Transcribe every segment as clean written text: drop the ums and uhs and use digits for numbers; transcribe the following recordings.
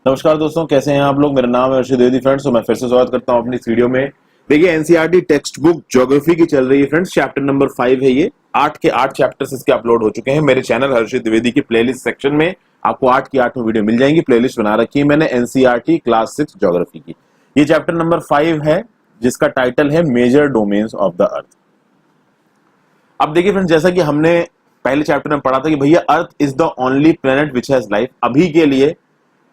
नमस्कार दोस्तों, कैसे हैं आप लोग। मेरा नाम है अर्षद द्विवेदी फ्रेंड्स, तो मैं फिर से स्वागत करता हूं अपनी इस वीडियो में। देखिए, एनसीईआरटी टेक्स्ट बुक ज्योग्राफी की चल रही है फ्रेंड्स। चैप्टर नंबर 5 है ये। 8 के 8 चैप्टर्स इसके अपलोड हो चुके हैं मेरे चैनल अर्षद द्विवेदी की प्लेलिस्ट सेक्शन में। आपको 8 की 8 वीडियो मिल जाएंगी। प्लेलिस्ट बना रखी है मैंने एनसीईआरटी क्लास 6 ज्योग्राफी की। ये चैप्टर नंबर 5 है जिसका टाइटल है major domains of the earth. अब देखिए फ्रेंड्स, जैसा कि हमने पहले चैप्टर में पढ़ा था कि भैया earth is the only planet which has life. अभी के लिए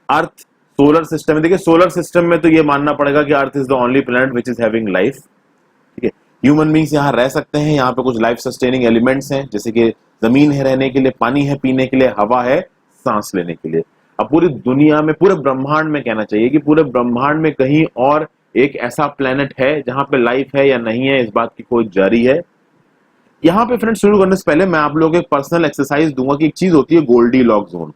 अर्थ सोलर सिस्टम में, देखिए सोलर सिस्टम में तो ये मानना पड़ेगा कि earth is the only planet which is having life. ठीक है, ह्यूमन बींग्स यहाँ रह सकते हैं। यहाँ पे कुछ लाइफ सस्टेनिंग एलिमेंट्स हैं, जैसे कि जमीन है रहने के लिए, पानी है पीने के लिए, हवा है सांस लेने के लिए। अब पूरी दुनिया में, पूरे ब्रह्मांड में कहना चाहिए कि पूरे ब्रह्मांड में कहीं और एक ऐसा प्लेनेट है जहां पे लाइफ है या नहीं है, इस बात की खोज जारी है। यहाँ पे फ्रेंड्स शुरू करने से पहले मैं आप लोगों को एक पर्सनल एक्सरसाइज दूंगा कि एक चीज होती है गोल्डीलॉक्स जोन।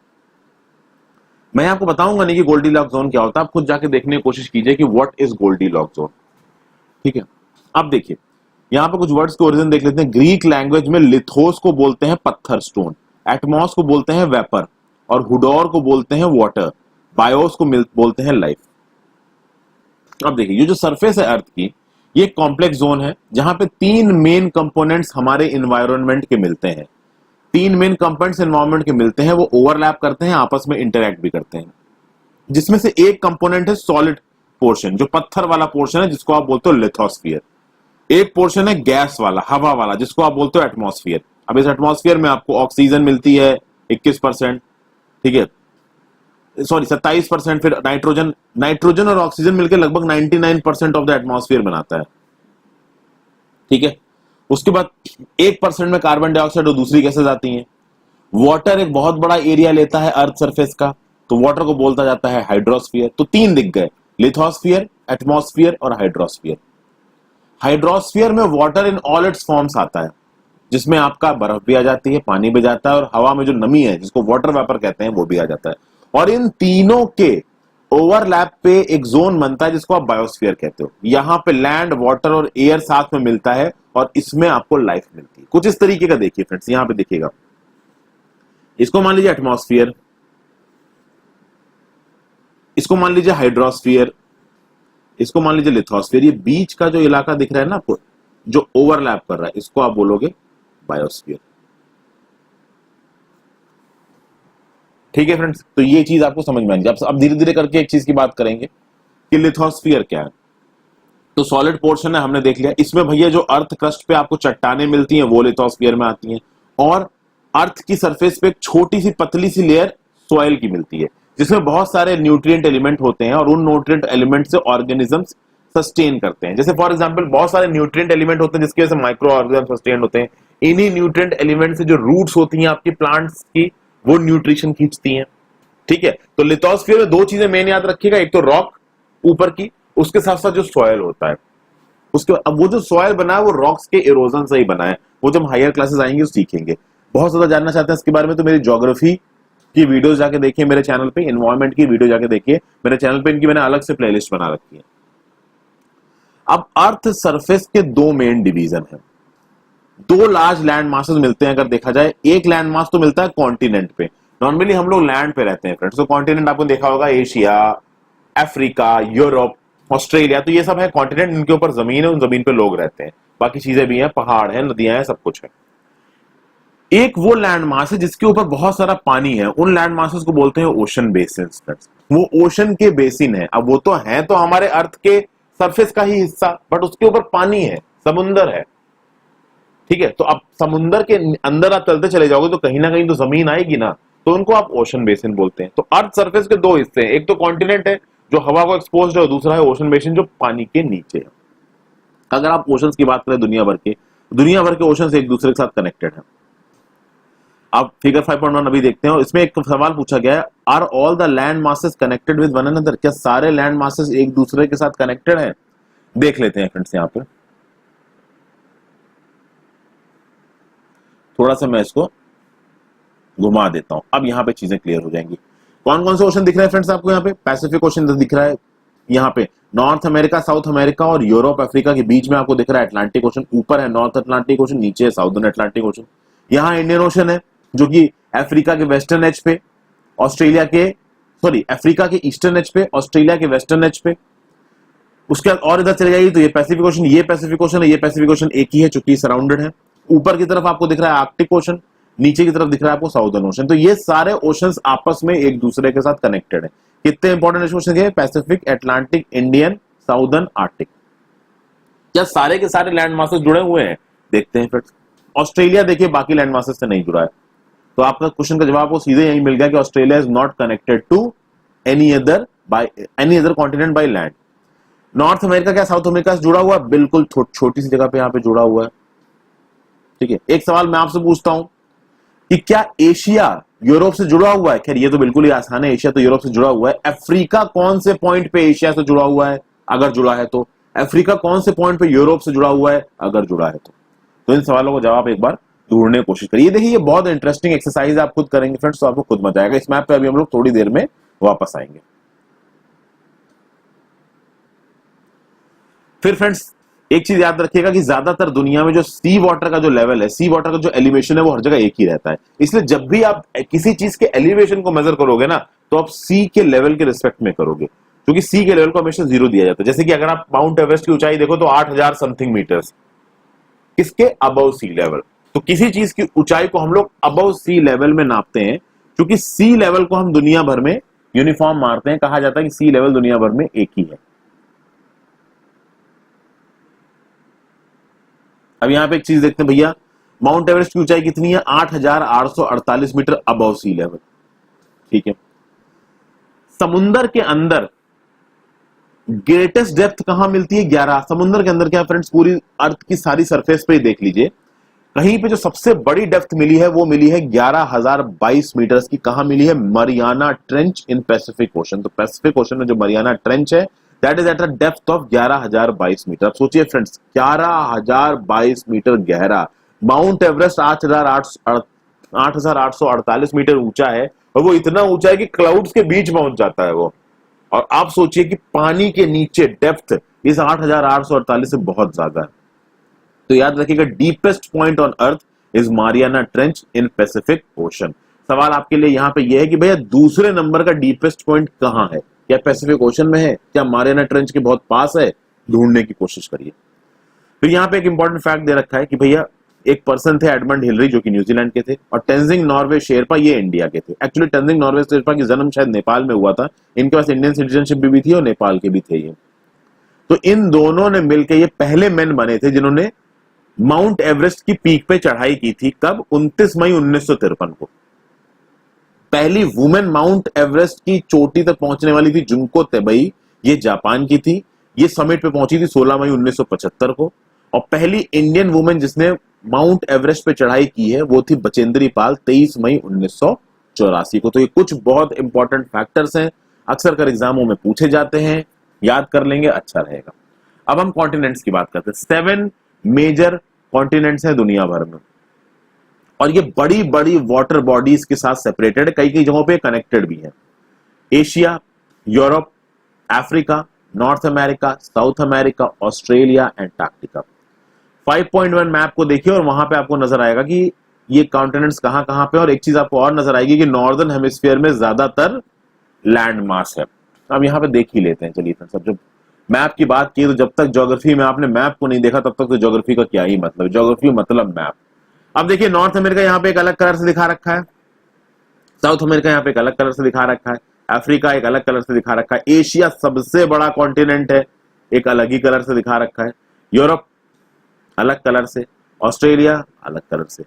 मैं आपको बताऊंगा नहीं कि गोल्डीलॉक्स जोन क्या होता है, आप खुद जाके देखने की कोशिश कीजिए कि व्हाट इज गोल्डीलॉक्स जोन। ठीक है, अब देखिए यहाँ पे कुछ वर्ड्स के ओरिजिन देख लेते हैं। ग्रीक लैंग्वेज में लिथोस को बोलते हैं पत्थर, स्टोन। एटमॉस को बोलते हैं वेपर, और हुडोर को बोलते हैं वाटर। बायोस को बोलते हैं लाइफ। अब देखिए, ये जो सरफेस है अर्थ की, ये कॉम्प्लेक्स जोन है जहां पे 3 मेन कंपोनेंट्स हमारे इन्वायरमेंट के मिलते हैं। 3 मेन कंपोनेंट्स एनवायरनमेंट के मिलते हैं, वो ओवरलैप करते हैं, आपस में इंटरैक्ट भी करते हैं। जिसमें से एक कंपोनेंट है सॉलिड पोर्शन, जो पत्थर वाला पोर्शन है, जिसको आप बोलते हो लिथोस्फीयर। एक पोर्शन है गैस वाला, हवा वाला, जिसको आप बोलते हो एटमॉस्फेयर। अब इस एटमॉस्फेयर में आपको ऑक्सीजन मिलती है 21%, ठीक है, सॉरी 27%। फिर नाइट्रोजन और ऑक्सीजन मिलकर लगभग 99% ऑफ द एटमॉस्फेयर बनाता है। ठीक है, उसके बाद 1% में कार्बन डाइऑक्साइड और दूसरी गैसेज आती हैं। वाटर एक बहुत बड़ा एरिया लेता है अर्थ सरफेस का, तो वाटर को बोलता जाता है हाइड्रोस्फीयर। तो 3 दिख गए, लिथोस्फीयर, एटमॉस्फेयर और हाइड्रोस्फीयर। हाइड्रोस्फीयर में water in all it's forms आता है, जिसमें आपका बर्फ भी आ जाती है, पानी भी जाता है, और हवा में जो नमी है जिसको वाटर वेपर कहते हैं वो भी आ जाता है। और इन तीनों के ओवरलैप पे एक जोन बनता है जिसको आप बायोस्फीयर कहते हो। यहां पे लैंड, वाटर और एयर साथ में मिलता है, और इसमें आपको लाइफ मिलती है। कुछ इस तरीके का देखिए फ्रेंड्स, यहां पे देखिएगा, इसको मान लीजिए एटमॉस्फेयर, इसको मान लीजिए हाइड्रोस्फीयर, इसको मान लीजिए लिथोस्फीयर। ये बीच का जो इलाका दिख रहा है ना आपको, जो ओवरलैप कर रहा है, इसको आप बोलोगे बायोस्फीयर। ठीक है फ्रेंड्स, तो ये चीज आपको समझ में आनी चाहिए। अब धीरे धीरे करके एक चीज की बात करेंगे कि लिथोस्फीयर क्या है। तो सॉलिड पोर्शन है, हमने देख लिया। इसमें भैया जो अर्थ क्रस्ट पे आपको चट्टानें मिलती हैं वो लिथोस्फीयर में आती हैं, और अर्थ की सरफेस पे एक छोटी सी पतली सी लेयर सॉइल की मिलती है, जिसमें बहुत सारे न्यूट्रिएंट एलिमेंट होते हैं, और उन न्यूट्रिएंट एलिमेंट से ऑर्गेनिजम्स सस्टेन करते हैं। जैसे फॉर एग्जांपल बहुत सारे न्यूट्रिएंट एलिमेंट होते हैं जिसकी वजह से माइक्रो ऑर्गेनिज्म सस्टेन होते हैं। इन्हीं न्यूट्रिएंट एलिमेंट से जो रूट्स होती हैं आपकी प्लांट्स की, वो न्यूट्रिशन खींचती हैं। ठीक है, तो लिथोस्फीयर में 2 चीजें मेन याद रखिएगा, एक तो रॉक ऊपर की, उसके साथ साथ जो सॉइल होता है उसके। अब वो जो सॉइल बना है वो रॉक्स के इरोजन से ही बना है, वो जब हायर क्लासेस आएंगे वो सीखेंगे। बहुत ज्यादा जानना चाहते हैं इसके बारे में तो मेरी ज्योग्राफी की वीडियोस जाके देखिए मेरे चैनल पे, एनवायरनमेंट की वीडियो जाके देखिए मेरे चैनल पे, इनकी मैंने अलग से प्लेलिस्ट बना रखी है। अब अर्थ सरफेस के 2 मेन डिवीजन है, 2 लार्ज लैंड मासेस मिलते हैं। अगर देखा जाए, एक लैंड मास तो मिलता है कॉन्टिनेंट पे। नॉर्मली हम लोग लैंड पे रहते हैं फ्रेंड्स, तो कॉन्टिनेंट आपको देखा होगा एशिया, अफ्रीका, यूरोप, ऑस्ट्रेलिया, तो ये सब है कॉन्टिनेंट। इनके ऊपर जमीन है, उन जमीन पे लोग रहते हैं। बाकी चीजें भी हैं, पहाड़ हैं, नदियां हैं, सब कुछ है। एक वो लैंड मास है जिसके ऊपर बहुत सारा पानी है, उन लैंड मासेस को बोलते हैं ओशन बेसिन। वो ओशन के बेसिन है। अब वो तो है तो हमारे अर्थ के सरफेस का ही हिस्सा, बट उसके ऊपर पानी है, समुंदर है। ठीक है, तो अब समुंदर के अंदर आप चलते चले जाओगे तो कहीं ना कहीं तो जमीन आएगी ना, तो उनको आप ओशन बेसिन बोलते हैं। तो अर्थ सरफेस के 2 हिस्से हैं, एक तो कॉन्टिनेंट है जो हवा को एक्सपोज है, और दूसरा है ओशन बेसिन जो पानी के नीचे है। अगर आप ओशंस की बात करें दुनिया भर के ओशंस एक दूसरे के साथ कनेक्टेड है। आप फिगर 5.1 अभी देखते हैं, और इसमें एक सवाल पूछा गया है, are all the land masses connected with one another? क्या सारे लैंड मासेस एक दूसरे के साथ कनेक्टेड हैं? देख लेते हैं फ्रेंड्स, यहां पे थोड़ा सा मैं इसको घुमा देता हूं। अब यहां पे चीजें क्लियर हो जाएंगी। कौन कौन से ओशन दिख रहे हैं फ्रेंड्स आपको? यहाँ पे पैसिफिक ओशन दिख रहा है, यहाँ पे नॉर्थ अमेरिका, साउथ अमेरिका और यूरोप अफ्रीका के बीच में आपको दिख रहा है अटलांटिक ओशन। ऊपर है नॉर्थ अटलांटिक ओशन, नीचे है साउदर्न अटलांटिक ओशन। यहाँ इंडियन ओशन है जो कि अफ्रीका के वेस्टर्न एज पे, ऑस्ट्रेलिया के सॉरी अफ्रीका के ईस्टर्न एज पे, ऑस्ट्रेलिया के वेस्टर्न एज पे, उसके बाद और इधर चले जाइए तो ये पैसिफिक ओशन, ये पैसिफिक ओशन है, ये पैसिफिक ओशन एक ही है चूंकि सराउंडेड है। ऊपर की तरफ आपको दिख रहा है आर्कटिक ओशन, नीचे की तरफ दिख रहा है आपको साउदर्न ओशन। तो ये सारे ओशंस आपस में एक दूसरे के साथ कनेक्टेड है। कितने इंपॉर्टेंट ओशन है? Pacific, Atlantic, Indian, southern, Arctic. क्या सारे के सारे लैंड मासेस जुड़े हुए हैं? देखते हैं फ्रेंड्स। ऑस्ट्रेलिया देखिए बाकी लैंड मासेस से नहीं जुड़ा है, तो आपका क्वेश्चन का जवाब वो सीधे यही मिल गया कि Australia is not connected to any other continent by land. North America क्या साउथ अमेरिका से जुड़ा हुआ है? बिल्कुल छोटी सी जगह पे यहाँ पे जुड़ा हुआ है। ठीक है, एक सवाल मैं आपसे पूछता हूं कि क्या एशिया यूरोप से जुड़ा हुआ है? खैर ये तो बिल्कुल ही आसान है, एशिया तो यूरोप से जुड़ा हुआ है। अफ्रीका कौन से पॉइंट पे एशिया से जुड़ा हुआ है अगर जुड़ा है तो? अफ्रीका कौन से पॉइंट पे यूरोप से जुड़ा हुआ है अगर जुड़ा है तो इन सवालों का जवाब एक बार ढूंढने की कोशिश करिए। देखिए ये बहुत इंटरेस्टिंग एक्सरसाइज आप खुद करेंगे फ्रेंड्स, तो आपको खुद मजा आएगा। इस मैप पे अभी हम लोग थोड़ी देर में वापस आएंगे। फिर फ्रेंड्स एक चीज याद रखिएगा कि ज्यादातर दुनिया में जो सी वाटर का जो लेवल है, सी वाटर का जो एलिवेशन है वो हर जगह एक ही रहता है। इसलिए जब भी आप किसी चीज के एलिवेशन को मेजर करोगे ना तो आप सी के लेवल के रिस्पेक्ट में करोगे, क्योंकि सी के लेवल को हमेशा 0 दिया जाता है। जैसे कि अगर आप माउंट एवरेस्ट की ऊंचाई देखो तो 8000 समथिंग मीटर्स, किसके? Above sea level. तो किसी चीज की ऊंचाई को हम लोग अबव सी लेवल में नापते हैं, क्योंकि सी लेवल को हम दुनिया भर में यूनिफॉर्म मारते हैं। कहा जाता है कि सी लेवल दुनिया भर में एक ही है। अब यहां पे एक चीज देखते हैं भैया, माउंट एवरेस्ट की ऊंचाई कितनी है? 8848 मीटर अबव सी लेवल। ठीक है, समुंदर के अंदर ग्रेटेस्ट डेप्थ कहां मिलती है? 11। समुद्र के अंदर क्या फ्रेंड्स, पूरी अर्थ की सारी सरफेस पे देख लीजिए, कहीं पे जो सबसे बड़ी डेप्थ मिली है वो मिली है 11,022 मीटर्स की। कहां मिली है? Mariana trench in Pacific ocean. तो पैसिफिक ओशन में जो मरियाना ट्रेंच है that is at a depth of 11,022 metre. अब सोचिए फ्रेंड्स, 11,022 मीटर गहरा। माउंट एवरेस्ट 8,848 मीटर ऊंचा है, और वो इतना ऊंचा है कि क्लाउड्स के बीच पहुंच जाता है वो। और आप सोचिए कि पानी के नीचे डेप्थ इस 8,848 से बहुत ज्यादा है। तो याद रखिएगा, deepest point on earth is Mariana trench in Pacific ocean. सवाल आपके लिए यहां पे यह है कि भैया दूसरे नंबर का डीपेस्ट पॉइंट कहां है? क्या पैसिफिक ओशन में है? क्या मारियाना ट्रेंच के बहुत पास है? ढूंढने की कोशिश करिए। फिर यहां पे एक इंपॉर्टेंट फैक्ट दे रखा है कि भैया एक पर्सन थे एडमंड हिलरी जो कि न्यूजीलैंड के थे, और टेंजिंग नॉर्वे शेरपा ये इंडिया के थे। एक्चुअली टेंजिंग नॉर्वे शेरपा की जन्म शायद नेपाल में हुआ था, इनके पास इंडियन सिटीजनशिप भी थी और नेपाल के भी थे ये। तो इन दोनों ने मिलकर ये पहले मैन बने थे जिन्होंने माउंट एवरेस्ट की पीक पे चढ़ाई की थी। कब? 29 मई 1953 को। पहली वुमेन माउंट एवरेस्ट की चोटी तक पहुंचने वाली थी जुंको तेबई, ये जापान की थी। ये समिट पे पहुंची थी 16 मई 1975 को। और पहली इंडियन वुमेन जिसने माउंट एवरेस्ट पे चढ़ाई की है वो थी बचेंद्री पाल, 23 मई 1984 को। तो ये कुछ बहुत इंपॉर्टेंट फैक्टर्स हैं, अक्सर कर एग्जामों में पूछे जाते हैं, याद कर लेंगे अच्छा रहेगा। अब हम कॉन्टिनेंट्स की बात करते हैं। 7 मेजर कॉन्टिनेंट्स हैं दुनिया भर में, और ये बड़ी बड़ी वाटर बॉडीज के साथ सेपरेटेड है, कई कई जगहों पे कनेक्टेड भी है। Asia, Europe, Africa, north America, south America, Australia, Antarctica. 5.1 map को देखिए और वहां पे आपको नजर आएगा कि ये कॉन्टिनेंट्स कहां कहां पे। और एक चीज आपको और नजर आएगी कि नॉर्दर्न हेमिस्फीयर में ज्यादातर लैंड मास है। अब यहां पे देख ही लेते हैं, चलिए सब जब मैप की बात की तो जब तक ज्योग्राफी में आपने मैप को नहीं देखा तब तक तो ज्योग्राफी का क्या ही मतलब, ज्योग्राफी मतलब मैप। अब देखिए नॉर्थ अमेरिका यहाँ पे एक अलग कलर से दिखा रखा है, साउथ अमेरिका यहाँ पे एक अलग कलर से दिखा रखा है, अफ्रीका एक अलग कलर से दिखा रखा है, एशिया सबसे बड़ा कॉन्टिनेंट है एक अलग ही कलर से दिखा रखा है, यूरोप अलग कलर से, ऑस्ट्रेलिया अलग कलर से।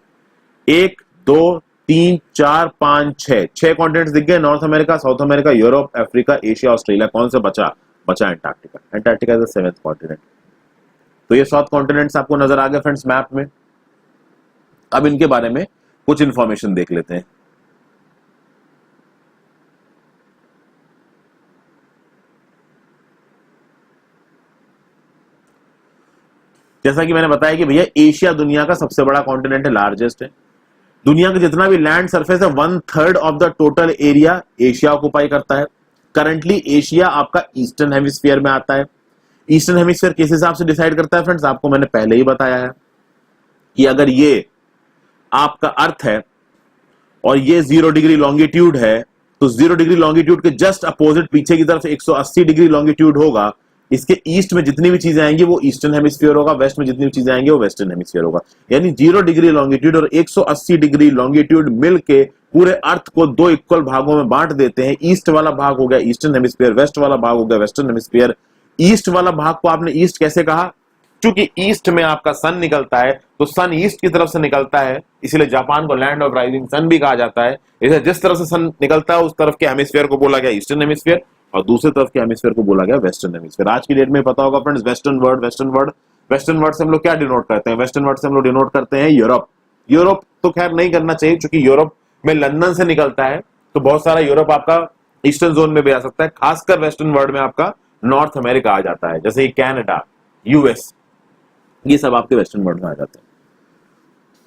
1 2 3 4 5 6 कॉन्टिनेंट्स दिख गए, north America, south America, Europe, Africa, Asia, Australia. कौन से बचा? बचा Antarctica. Antarctica is the 7th continent. तो ये 7 कॉन्टिनेंट्स आपको नजर आ गए फ्रेंड्स मैप में। अब इनके बारे में कुछ इंफॉर्मेशन देख लेते हैं। जैसा कि मैंने बताया कि भैया एशिया दुनिया का सबसे बड़ा कॉन्टिनेंट है, लार्जेस्ट है। दुनिया का जितना भी लैंड सरफेस है 1/3 of the total area Asia occupy करता है। करंटली एशिया आपका ईस्टर्न हेमिस्फीयर में आता है। ईस्टर्न हेमिस्फीयर किस हिसाब से डिसाइड करता है फ्रेंड्स? आपको मैंने पहले ही बताया है कि अगर ये आपका अर्थ है और ये 0 डिग्री लॉन्गिट्यूड है तो 0 डिग्री लॉन्गिट्यूड के जस्ट अपोजिट पीछे की तरफ 180 डिग्री लॉन्गिट्यूड होगा। इसके ईस्ट में जितनी भी चीजें आएंगी वो ईस्टर्न हेमिस्फीयर होगा, वेस्ट में जितनी भी चीजें आएंगी वो वेस्टर्न हेमिस्फीयर होगा। यानी 0 डिग्री लॉन्गिट्यूड और 180 डिग्री लॉन्गिट्यूड मिलके पूरे अर्थ को दो इक्वल भागों में बांट देते हैं। ईस्ट वाला भाग हो गया ईस्टर्न हेमिस्फीयर, वेस्ट वाला भाग हो गया वेस्टर्न हेमिस्फीयर। ईस्ट वाला भाग को आपने ईस्ट कैसे कहा? क्योंकि ईस्ट में आपका सन निकलता है, तो सन ईस्ट की तरफ से निकलता है, इसीलिए जापान को लैंड ऑफ राइजिंग सन भी कहा जाता है। इसे जिस तरफ से सन निकलता है उस तरफ के हेमिस्फीयर को बोला गया ईस्टर्न हेमिस्फीयर और दूसरी तरफ के हेमिस्फीयर को बोला गया वेस्टर्न हेमिस्फीयर। आज की डेट में पता होगा फ्रेंड्स, वेस्टर्न वर्ड से हम लोग क्या डिनोट करते हैं? वेस्टर्न वर्ड से हम लोग डिनोट करते हैं यूरोप। यूरोप तो खैर नहीं करना चाहिए क्योंकि यूरोप में लंदन से निकलता है, तो बहुत सारा यूरोप आपका ईस्टर्न जोन में भी आ सकता है। खासकर वेस्टर्न वर्ल्ड में आपका नॉर्थ अमेरिका आ जाता है, जैसे कनाडा, यूएस, ये सब आपके वेस्टर्न वर्ल्ड में आ जाते हैं।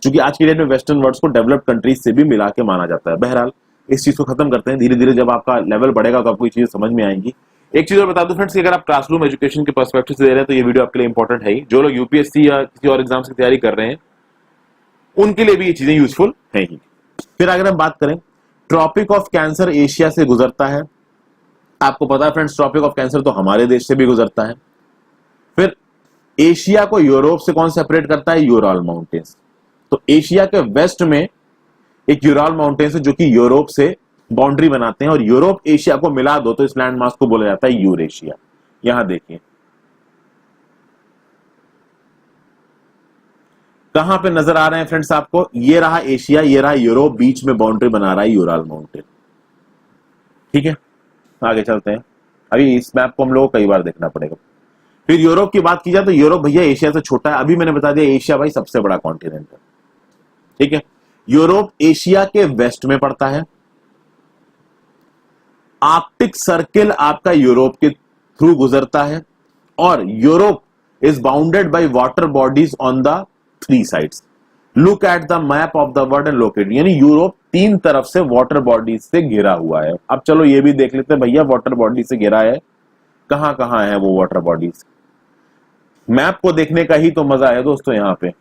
क्योंकि आज की डेट में वेस्टर्न वर्ल्ड्स को डेवलप्ड कंट्रीज से भी मिला के माना जाता है। बहरहाल इस चीज को खत्म करते हैं, धीरे धीरे जब आपका लेवल बढ़ेगा तो आपको ये चीजें समझ में आएंगी। एक चीज और बता दूं फ्रेंड्स कि अगर आप क्लासरूम एजुकेशन के पर्सपेक्टिव से दे रहे हैं तो ये वीडियो आपके लिए इंपॉर्टेंट है ही। जो लोग यूपीएससी या किसी और एग्जाम की तैयारी कर रहे हैं उनके लिए भी ये चीजें यूजफुल है ही। फिर अगर हम बात करें, ट्रॉपिक ऑफ कैंसर एशिया से गुजरता है। आपको पता है फ्रेंड्स, ट्रॉपिक ऑफ कैंसर तो हमारे देश से भी गुजरता है। फिर एशिया को यूरोप से कौन सेपरेट करता है? Ural mountains. तो एशिया के वेस्ट में एक यूराल माउंटेन्स है जो कि यूरोप से बाउंड्री बनाते हैं, और यूरोप एशिया को मिला दो तो इस लैंड मास को बोला जाता है यूरेशिया। यहां देखिए कहां पे नजर आ रहे हैं फ्रेंड्स आपको, ये रहा एशिया, ये रहा यूरोप, बीच में बाउंड्री बना रहा है यूराल माउंटेन। ठीक है, आगे चलते हैं। अभी इस मैप को हम लोगों को कई बार देखना पड़ेगा। फिर यूरोप की बात की जाए तो यूरोप भैया एशिया से छोटा है। अभी मैंने बता दिया एशिया भाई सबसे बड़ा कॉन्टिनेंट है। ठीक है, यूरोप एशिया के वेस्ट में पड़ता है। आर्कटिक सर्किल आपका यूरोप के थ्रू गुजरता है, और Europe is bounded by water bodies on the 3 sides. Look at the map of the world and locate, यानी यूरोप 3 तरफ से वाटर बॉडीज से घिरा हुआ है। अब चलो ये भी देख लेते हैं भैया वाटर बॉडी से घिरा है, कहां कहां है वो वाटर बॉडीज। मैप को देखने का ही तो मजा है दोस्तों यहां पे।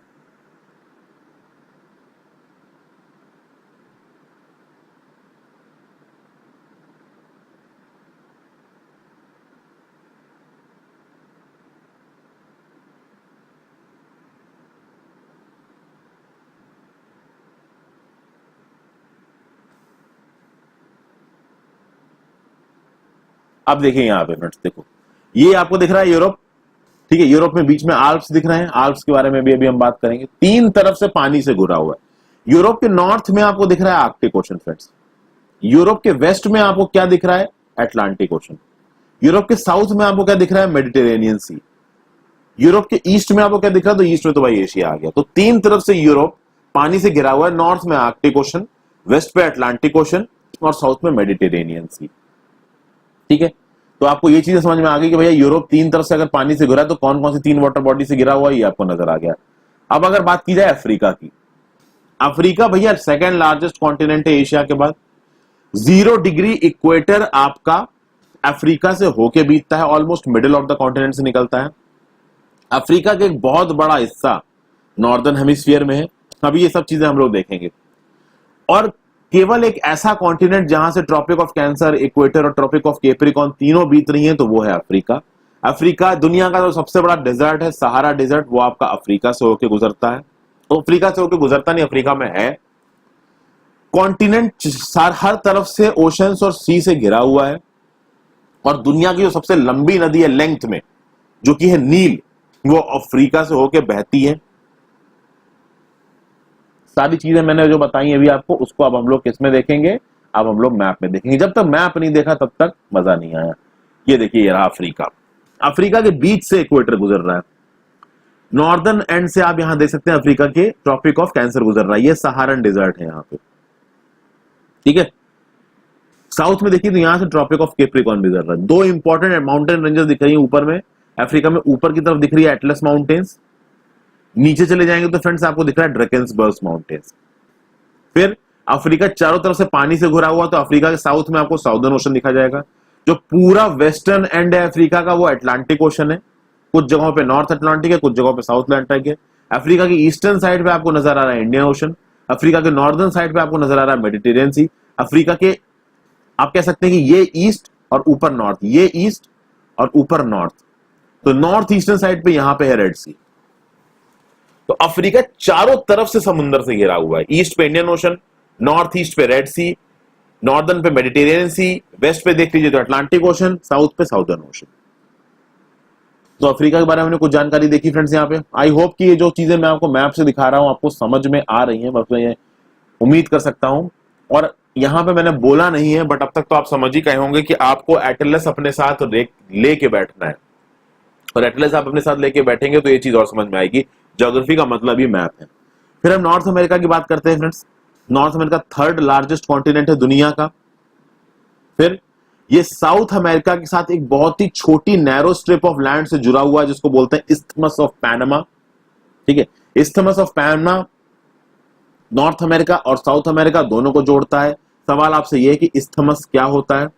अब देखिए यहां पे फ्रेंड्स, देखो ये आपको दिख रहा है यूरोप। ठीक है, यूरोप में बीच में आल्प्स दिख रहे हैं, आल्प्स के बारे में भी अभी हम बात करेंगे। 3 तरफ से पानी से घुरा हुआ है। यूरोप के नॉर्थ में आपको दिख रहा है आर्कटिक ओशन फ्रेंड्स। यूरोप के वेस्ट में आपको क्या दिख रहा है? Atlantic ocean. यूरोप के साउथ में आपको क्या दिख रहा है? मेडिटेरेनियन सी। यूरोप के ईस्ट में आपको क्या दिख रहा है? तो ईस्ट में तो भाई एशिया आ गया। तो 3 तरफ से यूरोप पानी से घिरा हुआ है। नॉर्थ में आर्कटिक ओशन, वेस्ट पे अटलांटिक ओशन और साउथ में मेडिटेरेनियन सी। ठीक है, तो आपको ये चीजें समझ में आ गई कि भैया यूरोप 3 तरफ से अगर पानी से घिरा है तो कौन कौन सी 3 वाटर बॉडी से घिरा हुआ है ये आपको नजर आ गया। अब अगर बात की जाए अफ्रीका की, अफ्रीका भैया सेकंड लार्जेस्ट कॉन्टिनेंट है एशिया के बाद। 0 डिग्री इक्वेटर आपका अफ्रीका से होके बीतता है, almost middle of the continent से निकलता है। अफ्रीका का एक बहुत बड़ा हिस्सा नॉर्दर्न हेमिस्फीयर में है। अभी ये सब चीजें हम लोग देखेंगे। और केवल एक ऐसा कॉन्टिनेंट जहां से ट्रॉपिक ऑफ कैंसर, इक्वेटर और ट्रॉपिक ऑफ कैप्रिकॉर्न तीनों बीत रही हैं तो वो है अफ्रीका। अफ्रीका दुनिया का जो सबसे बड़ा डेजर्ट है सहारा डेजर्ट, वो आपका अफ्रीका से होकर गुजरता है। तो अफ्रीका से होकर गुजरता नहीं, अफ्रीका में है। कॉन्टिनेंट हर तरफ से ओशंस और सी से घिरा हुआ है, और दुनिया की जो सबसे लंबी नदी है लेंथ में, जो कि है नील, वो अफ्रीका से होकर बहती है। सारी चीजें मैंने जो बताई अभी आपको, उसको अब हम लोग किस में देखेंगे? अब हम लोग मैप में देखेंगे। जब तक मैप नहीं देखा तब तक मजा नहीं आया। ये देखिए ये रहा अफ्रीका। अफ्रीका के बीच से इक्वेटर गुजर रहा है। नॉर्दर्न एंड से आप यहां देख सकते हैं अफ्रीका के ट्रॉपिक ऑफ कैंसर गुजर रहा है। ये सहारन डिजर्ट है यहां पे। ठीक है, साउथ में देखिए तो यहां से ट्रॉपिक ऑफ कैप्रिकॉर्न गुजर रहा है। 2 इंपॉर्टेंट माउंटेन रेंजेस दिख रही है ऊपर में। अफ्रीका में ऊपर की तरफ दिख रही है एटलस माउंटेन्स, नीचे चले जाएंगे तो फ्रेंड्स आपको दिख रहा है ड्रैकेंसबर्ग माउंटेन्स। फिर अफ्रीका चारों तरफ से पानी से घुरा हुआ, तो अफ्रीका के साउथ में आपको साउदर्न ओशन दिखा जाएगा। जो पूरा वेस्टर्न एंड है अफ्रीका का वो अटलांटिक ओशन है। कुछ जगहों पे नॉर्थ अटलांटिक है, कुछ जगहों पे साउथ अटलांटिक है। अफ्रीका की ईस्टर्न साइड पे आपको नजर आ रहा है इंडियन ओशन। अफ्रीका के नॉर्दर्न साइड पे आपको नजर आ रहा है मेडिटेरियन सी। अफ्रीका के आप कह सकते हैं कि ये ईस्ट और ऊपर नॉर्थ, ये ईस्ट और ऊपर नॉर्थ, तो नॉर्थ ईस्टर्न साइड पे यहां पे है रेड सी। तो अफ्रीका चारों तरफ से समुद्र से घिरा हुआ है, ईस्ट पे इंडियन ओशन, नॉर्थ ईस्ट पे रेड सी, नॉर्दर्न पे मेडिटेरियन सी, वेस्ट पे देख लीजिए तो अटलांटिक ओशन, साउथ पे साउदर्न ओशन। तो अफ्रीका के बारे में हमने कुछ जानकारी देखी फ्रेंड्स यहाँ पे। आई होप कि ये जो चीजें मैं आपको मैप से दिखा रहा हूं आपको समझ में आ रही हैं, बस मैं ये उम्मीद कर सकता हूं। और यहाँ पे मैंने बोला नहीं है बट अब तक तो आप समझ ही गए होंगे कि आपको एटलस अपने साथ लेके बैठना है, और एटलस आप अपने साथ लेके बैठेंगे तो ये चीज और समझ में आएगी, ज्योग्राफी का मतलब ही मैप है। फिर हम नॉर्थ अमेरिका की बात करते हैं friends. North America third largest continent है दुनिया का। फिर ये साउथ अमेरिका के साथ एक बहुत ही छोटी नैरो स्ट्रिप ऑफ लैंड से जुड़ा हुआ है जिसको बोलते हैं इस्थमस ऑफ पैनामा। ठीक है, isthmus of Panama north America और साउथ अमेरिका दोनों को जोड़ता है। सवाल आपसे यह है कि इस्थमस क्या होता है,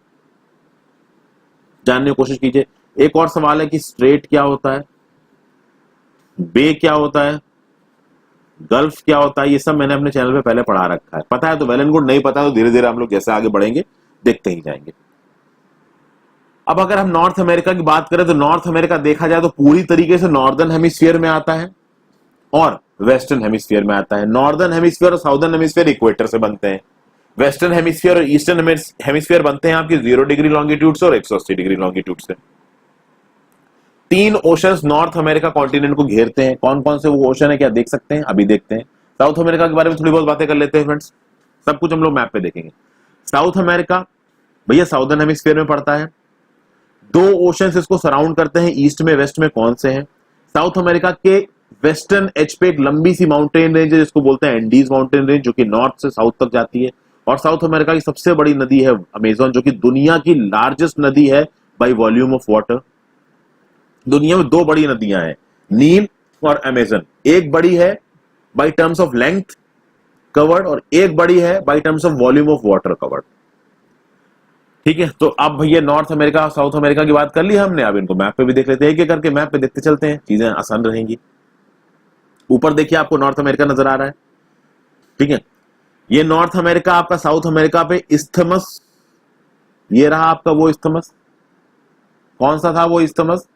जानने की कोशिश कीजिए। एक और सवाल है कि स्ट्रेट क्या होता है, बे क्या होता है, गल्फ क्या होता है, ये सब मैंने अपने चैनल पे पहले पढ़ा रखा है। पता है तो वेल एंड गुड, नहीं पता तो धीरे धीरे हम लोग जैसे आगे बढ़ेंगे देखते ही जाएंगे। अब अगर हम नॉर्थ अमेरिका की बात करें तो नॉर्थ अमेरिका देखा जाए तो पूरी तरीके से नॉर्दर्न हेमिस्फीयर में आता है और वेस्टर्न हेमिस्फीयर में आता है। नॉर्दर्न हेमिस्फीयर और साउदर्न हेमिस्फीयर इक्वेटर से बनते हैं, वेस्टर्न हेमिस्फीयर और ईस्टर्न हेमिस्फीयर बनते हैं आपकी 0 डिग्री लॉन्गिट्यूड से और 180 डिग्री लॉन्गिट्यूड से। 3 ओशंस नॉर्थ अमेरिका कॉन्टिनेंट को घेरते हैं। कौन कौन से वो ओशन है क्या देख सकते हैं, अभी देखते हैं। साउथ अमेरिका के बारे में थोड़ी बहुत बातें कर लेते हैं फ्रेंड्स, सब कुछ हम लोग मैप पे देखेंगे। साउथ अमेरिका भैया साउदर्न हेमिस्फीयर में पड़ता है। 2 ओशंस इसको सराउंड करते हैं, ईस्ट में वेस्ट में कौन से हैं। साउथ अमेरिका के वेस्टर्न एज पे एक लंबी सी माउंटेन रेंज है जिसको बोलते हैं एंडीज माउंटेन रेंज, जो कि नॉर्थ से साउथ तक जाती है। और साउथ अमेरिका की सबसे बड़ी नदी है अमेजन, जो कि दुनिया की लार्जेस्ट नदी है बाय वॉल्यूम ऑफ वाटर। दुनिया में 2 बड़ी नदियां हैं, नील और अमेजन। एक बड़ी है by terms of length covered और एक बड़ी है by terms of volume of water covered. ठीक है, तो अब भैया नॉर्थ अमेरिका साउथ अमेरिका की बात कर ली हमने, अब इनको मैप पे भी देख लेते हैं, एक एक करके मैप पे देखते चलते हैं, चीजें आसान रहेंगी। ऊपर देखिए आपको नॉर्थ अमेरिका नजर आ रहा है। ठीक है, ये नॉर्थ अमेरिका आपका साउथ अमेरिका पे इस्थमस, ये रहा आपका वो इस्थमस। कौन सा था वो इस्थमस,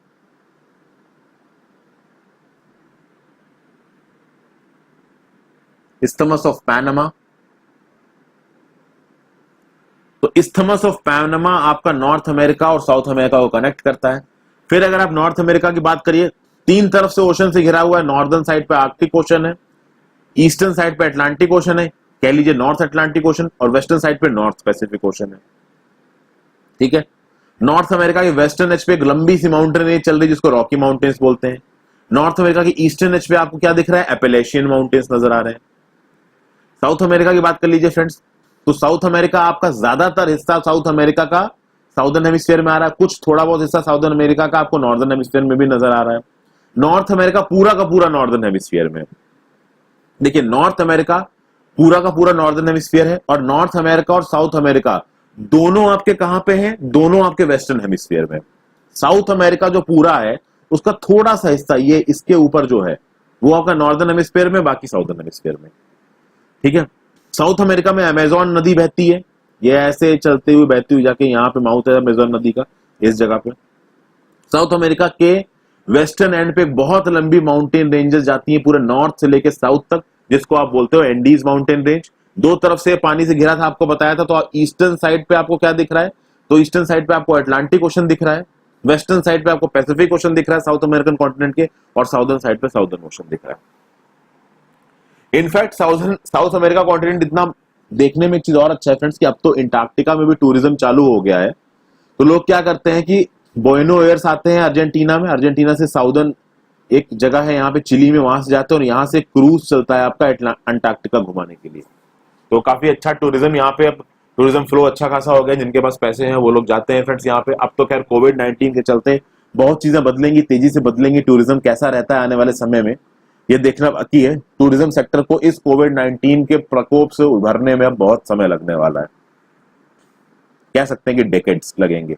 इस्थमस ऑफ पैनामा। तो इस्थमस ऑफ पैनामा आपका नॉर्थ अमेरिका और साउथ अमेरिका को कनेक्ट करता है। फिर अगर आप नॉर्थ अमेरिका की बात करिए, 3 तरफ से ओशन से घिरा हुआ है। नॉर्दर्न साइड पे आर्कटिक ओशन है, ईस्टर्न साइड पे अटलांटिक ओशन है, कह लीजिए नॉर्थ अटलांटिक ओशन, और वेस्टर्न साइड पे नॉर्थ पैसिफिक ओशन है। ठीक है, नॉर्थ अमेरिका के वेस्टर्न एज पे एक लंबी सी माउंटेन रेंज चल रही है जिसको रॉकी माउंटेन्स बोलते हैं। नॉर्थ अमेरिका की ईस्टर्न एज पे आपको क्या दिख रहा है, एपेलेशियन माउंटेन्स नजर आ रहे हैं। साउथ अमेरिका की बात कर लीजिए फ्रेंड्स, तो साउथ अमेरिका आपका ज्यादातर हिस्सा साउथ अमेरिका का साउदर्न हेमिस्फीयर में आ रहा है, कुछ थोड़ा बहुत हिस्सा साउदर्न अमेरिका का आपको नॉर्दर्न हेमिस्फीयर में भी नजर आ रहा है। नॉर्थ अमेरिका पूरा का पूरा नॉर्दर्न हेमिस्फीयर में, देखिए नॉर्थ अमेरिका पूरा का पूरा नॉर्दर्न हेमिस्फीयर है, और नॉर्थ अमेरिका और साउथ अमेरिका दोनों आपके कहां पे हैं, दोनों आपके वेस्टर्न हेमिस्फीयर में। साउथ अमेरिका जो पूरा है उसका थोड़ा सा हिस्सा ये इसके ऊपर जो है वो आपका नॉर्दर्न हेमिस्फीयर में, बाकी साउदर्न हेमिस्फीयर में। ठीक है, साउथ अमेरिका में अमेजोन नदी बहती है, ये ऐसे चलते हुए बहती हुई जाके यहाँ पे माउथ है अमेजोन नदी का, इस जगह पे। साउथ अमेरिका के वेस्टर्न एंड पे बहुत लंबी माउंटेन रेंजेस जाती हैं पूरे नॉर्थ से लेके साउथ तक, जिसको आप बोलते हो एंडीज माउंटेन रेंज। 2 तरफ से पानी से घिरा था, आपको बताया था। तो ईस्टर्न साइड पे आपको क्या दिख रहा है, तो ईस्टर्न साइड पे आपको अटलांटिक ओशन दिख रहा है, वेस्टर्न साइड पे आपको पैसिफिक ओशन दिख रहा है साउथ अमेरिकन कॉन्टिनेंट के, और साउदर्न साइड पे साउदर्न ओशन दिख रहा है। इनफैक्ट साउथ अमेरिका कॉन्टिनेंट इतना देखने में एक चीज और अच्छा है फ्रेंड्स कि अब तो अंटार्कटिका में भी टूरिज्म चालू हो गया है। तो लोग क्या करते हैं कि बोइनो एयर्स आते हैं अर्जेंटीना में, अर्जेंटीना से साउदर्न एक जगह है यहाँ पे चिली में, वहां से जाते हैं और यहाँ से क्रूज चलता है आपका अंटार्कटिका घुमाने के लिए। तो काफी अच्छा टूरिज्म यहाँ पे, अब टूरिज्म फ्लो अच्छा खासा हो गया, जिनके पास पैसे हैं वो लोग जाते हैं फ्रेंड्स यहाँ पे। अब तो खैर कोविड-19 के चलते बहुत चीजें बदलेंगी, तेजी से बदलेंगी। टूरिज्म कैसा रहता है आने वाले समय में ये देखना बाकी है। टूरिज्म सेक्टर को इस कोविड-19 के प्रकोप से उभरने में अब बहुत समय लगने वाला है, कह सकते हैं कि डेकेड्स लगेंगे।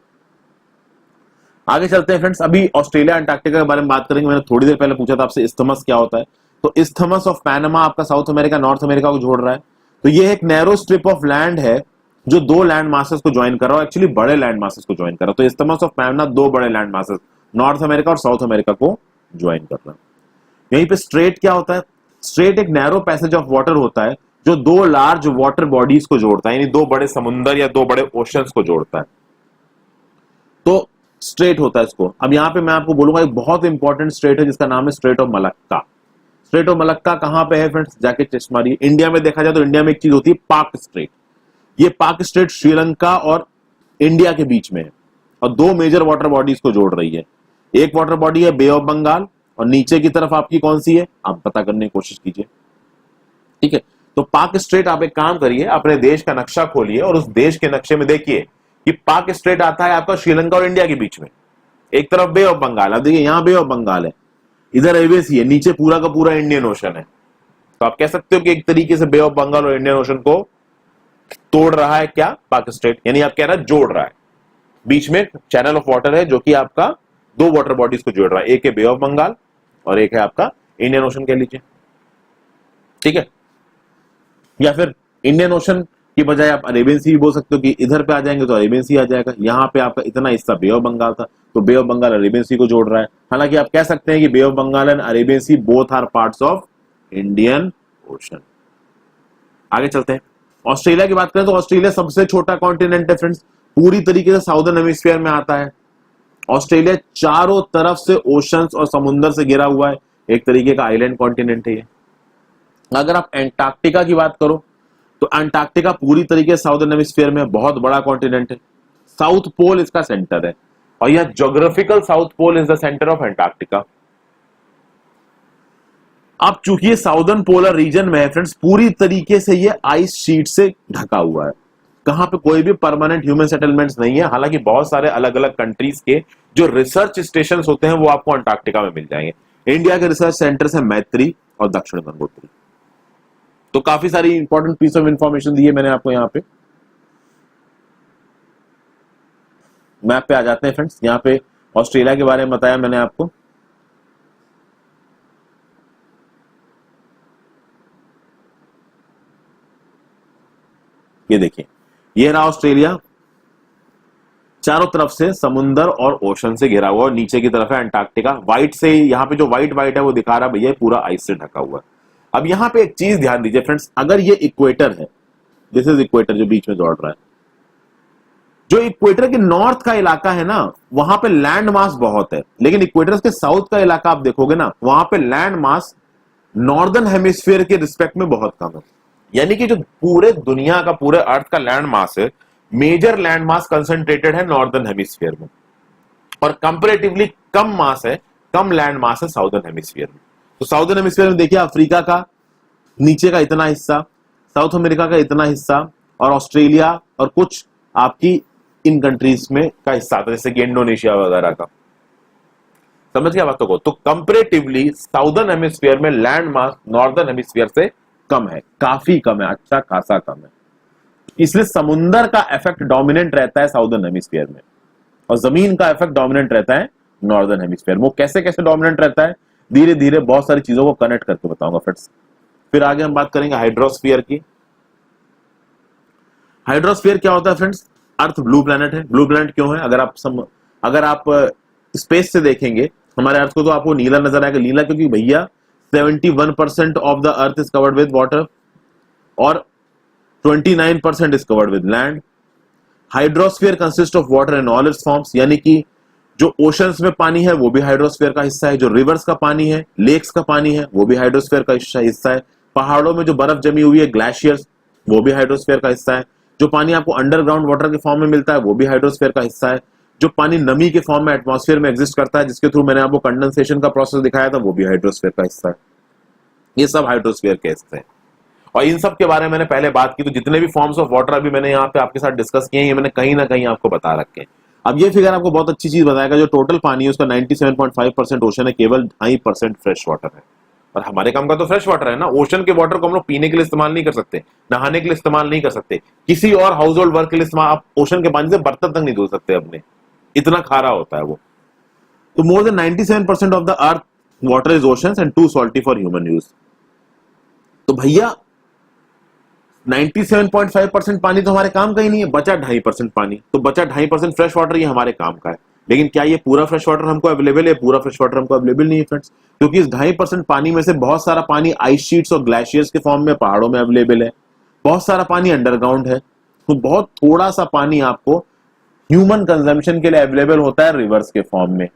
आगे चलते हैं फ्रेंड्स, अभी ऑस्ट्रेलिया अंटार्कटिका के बारे में बात करेंगे। मैंने थोड़ी देर पहले पूछा था आपसे इस्थमस क्या होता है, तो इस्थमस ऑफ पैनामा आपका साउथ अमेरिका नॉर्थ अमेरिका को जोड़ रहा है। तो ये एक नैरो स्ट्रिप ऑफ लैंड है जो दो लैंड मासेस को ज्वाइन कर रहा है, एक्चुअली बड़े लैंड मासेस को ज्वाइन कर रहा है। तो इस्थमस ऑफ पैनामा दो बड़े लैंड मासेस नॉर्थ अमेरिका और साउथ अमेरिका को ज्वाइन कर रहा है। यहीं पे स्ट्रेट क्या होता है? स्ट्रेट एक नैरो पैसेज ऑफ वाटर होता है जो दो लार्ज वाटर बॉडीज को जोड़ता है, यानी दो बड़े समुंदर या दो बड़े ओशंस को जोड़ता है, तो स्ट्रेट होता है इसको। अब यहां पे मैं आपको बोलूंगा एक बहुत इंपॉर्टेंट स्ट्रेट है जिसका नाम है straight of Malacca. Straight of Malacca कहां पे है फ्रेंड्स? जाके चेस्ट मारिए। इंडिया में देखा जाए तो इंडिया में एक चीज होती है पाक स्ट्रेट। ये पाक स्ट्रेट श्रीलंका और इंडिया के बीच में है और दो मेजर वाटर बॉडीज को जोड़ रही है। एक वाटर बॉडी है बे ऑफ बंगाल और नीचे की तरफ आपकी कौन सी है, आप पता करने की कोशिश कीजिए। ठीक है, तो पाक स्ट्रेट, आप एक काम करिए, अपने देश का नक्शा खोलिए और उस देश के नक्शे में देखिए कि पाक स्ट्रेट आता है आपका श्रीलंका और इंडिया के बीच में। एक तरफ बे ऑफ बंगाल, अब देखिए यहां बे ऑफ बंगाल है, इधर एवेसी है, नीचे पूरा का पूरा इंडियन ओशन है। तो आप कह सकते हो कि एक तरीके से बे ऑफ बंगाल और इंडियन ओशन को तोड़ रहा है क्या? पाक स्ट्रेट, यानी आप कह रहे हैं जोड़ रहा है। बीच में चैनल ऑफ वाटर है जो कि आपका दो वाटर बॉडीज को जोड़ रहा है, एक है बे ऑफ बंगाल और एक है आपका इंडियन ओशन कह लीजिए। ठीक है, या फिर इंडियन ओशन की बजाय आप अरेबियन सी भी बोल सकते हो कि इधर पे आ जाएंगे तो अरेबियन सी आ जाएगा। यहां पे आपका इतना हिस्सा बे ऑफ बंगाल था तो बे ऑफ बंगाल अरेबियन सी को जोड़ रहा है। हालांकि आप कह सकते हैं कि bay of Bengal and Arabian sea both are parts of Indian ocean. आगे चलते हैं। ऑस्ट्रेलिया की बात करें तो ऑस्ट्रेलिया सबसे छोटा कॉन्टिनेंट है फ्रेंड्स, पूरी तरीके से साउदर्न हेमिस्फीयर में आता है। ऑस्ट्रेलिया चारों तरफ से ओशंस और समुद्र से घिरा हुआ है, एक तरीके का आइलैंड कॉन्टिनेंट है ये। अगर आप एंटार्क्टिका की बात करो तो एंटार्क्टिका पूरी तरीके से साउदर्न हेमिस्फीयर में बहुत बड़ा कॉन्टिनेंट है। साउथ पोल इसका सेंटर है और यह geographical south pole is the centre of Antarctica. अब चूंकि ये साउदर्न पोलर रीजन में है फ्रेंड्स, पूरी तरीके से ये आइस शीट से ढका हुआ है। कहां पे कोई भी परमानेंट ह्यूमन सेटलमेंट्स नहीं है। हालांकि बहुत सारे अलग अलग कंट्रीज के जो रिसर्च स्टेशन होते हैं वो आपको अंटार्कटिका में मिल जाएंगे। इंडिया के रिसर्च सेंटर्स है मैत्री और दक्षिण गंगोत्री। तो काफी सारी इंपॉर्टेंट पीस ऑफ इंफॉर्मेशन दी है मैंने आपको। यहाँ पे मैप पे आ जाते हैं फ्रेंड्स। यहाँ पे ऑस्ट्रेलिया के बारे में बताया मैंने आपको। ये देखिए, ये रहा ऑस्ट्रेलिया, चारों तरफ से समुंदर और ओशन से घिरा हुआ और नीचे की तरफ है अंटार्कटिका। व्हाइट से, यहाँ पे जो व्हाइट व्हाइट है वो दिखा रहा है भैया पूरा आइस से ढका हुआ है। अब यहाँ पे एक चीज ध्यान दीजिए फ्रेंड्स, अगर ये इक्वेटर है, दिस इज इक्वेटर जो बीच में दौड़ रहा है, जो इक्वेटर के नॉर्थ का इलाका है ना वहां पे लैंड मास बहुत है, लेकिन इक्वेटर के साउथ का इलाका आप देखोगे ना वहां पे लैंड मास नॉर्दर्न हेमिस्फीयर के रिस्पेक्ट में बहुत कम है। यानी कि जो पूरे दुनिया का, पूरे अर्थ का लैंड मास है, मेजर लैंड मास कंसंट्रेटेड है नॉर्दर्न हेमिस्फीयर में और कंपैरेटिवली कम मास है, कम लैंड मास है साउदर्न हेमिस्फीयर में। तो साउदर्न हेमिस्फीयर में देखिए अफ्रीका का नीचे का इतना हिस्सा, साउथ अमेरिका का इतना हिस्सा और ऑस्ट्रेलिया और कुछ आपकी इन कंट्रीज में का हिस्सा था, जैसे कि इंडोनेशिया वगैरह का। समझ गया बातों को? तो कंपैरेटिवली साउदर्न हेमिस्फीयर में लैंड मास नॉर्दर्न हेमिस्फीयर से कम है, काफी कम है, अच्छा खासा कम है। इसलिए समुंदर का इफेक्ट डोमिनेंट रहता है साउदर्न हेमिस्फीयर में और जमीन का इफेक्ट डोमिनेंट रहता है नॉर्दर्न हेमिस्फीयर में। वो कैसे कैसे डोमिनेंट रहता है धीरे धीरे बहुत सारी चीजों को कनेक्ट करके बताऊंगा फ्रेंड्स। फिर आगे हम बात करेंगे हाइड्रोस्फीयर की। हाइड्रोस्फीयर क्या होता है फ्रेंड्स? अर्थ ब्लू प्लैनेट है। ब्लू प्लैनेट क्यों है? अगर आप स्पेस से देखेंगे हमारे अर्थ को तो आपको नीला नजर आएगा। नीला क्योंकि भैया 71% of the earth is covered with water और 29% is covered with land. Hydrosphere consist of water in all it's forms, यानी कि जो ओशंस में पानी है वो भी हाइड्रोस्फीयर का हिस्सा है, जो रिवर्स का पानी है, लेक्स का पानी है, वो भी हाइड्रोस्फीयर का हिस्सा है। पहाड़ों में जो बर्फ जमी हुई है, ग्लेशियर्स, वो भी हाइड्रोस्फीयर का हिस्सा है। जो पानी आपको अंडरग्राउंड वाटर के फॉर्म में मिलता है वो भी हाइड्रोस्फीयर का हिस्सा है। जो पानी नमी के फॉर्म में एटमॉस्फेयर में एग्जिस्ट करता है, जिसके थ्रू मैंने आपको कंडेंसेशन का प्रोसेस दिखाया था, वो भी हाइड्रोस्फीयर का हिस्सा है। ये सब हाइड्रोस्फीयर के हिस्से हैं और इन सब के बारे में मैंने पहले बात की। तो जितने भी फॉर्म्स ऑफ वाटर अभी मैंने यहाँ पे आपके साथ डिस्कस किए हैं, ये मैंने कहीं ना कहीं आपको बता रखे हैं। अब ये फिगर आपको बहुत अच्छी चीज बताएगा, जो टोटल पानी है उसका 97.5% ओशन है, केवल 2.5% फ्रेश वाटर है। और हमारे काम का तो फ्रेश वाटर है ना। ओशन के वाटर को हम लोग पीने के लिए इस्तेमाल नहीं कर सकते, नहाने के लिए इस्तेमाल नहीं कर सकते, किसी और हाउस होल्ड वर्क के लिए इस्तेमाल। आप ओशन के पानी से बर्तन तक नहीं धो सकते अपने, इतना खारा होता है वो। तो more than 97% of the earth water is oceans and too salty for human use. तो भैया 97.5% पानी तो हमारे काम का ही नहीं है, बचा 2.5% पानी। तो बचा 2.5% फ्रेश वाटर, ये हमारे काम का है। लेकिन क्या ये पूरा फ्रेश वाटर हमको अवेलेबल है? पूरा फ्रेश वाटर हमको अवेलेबल नहीं है फ्रेंड्स, क्योंकि इस 2.5% पानी में से बहुत सारा पानी आइस शीट्स और ग्लेशियर्स के फॉर्म में पहाड़ों में अवेलेबल है, बहुत सारा पानी अंडरग्राउंड है। तो बहुत थोड़ा सा पानी आपको ह्यूमन कंजम्पशन के लिए अवेलेबल होता है रिवर्स के फॉर्म में,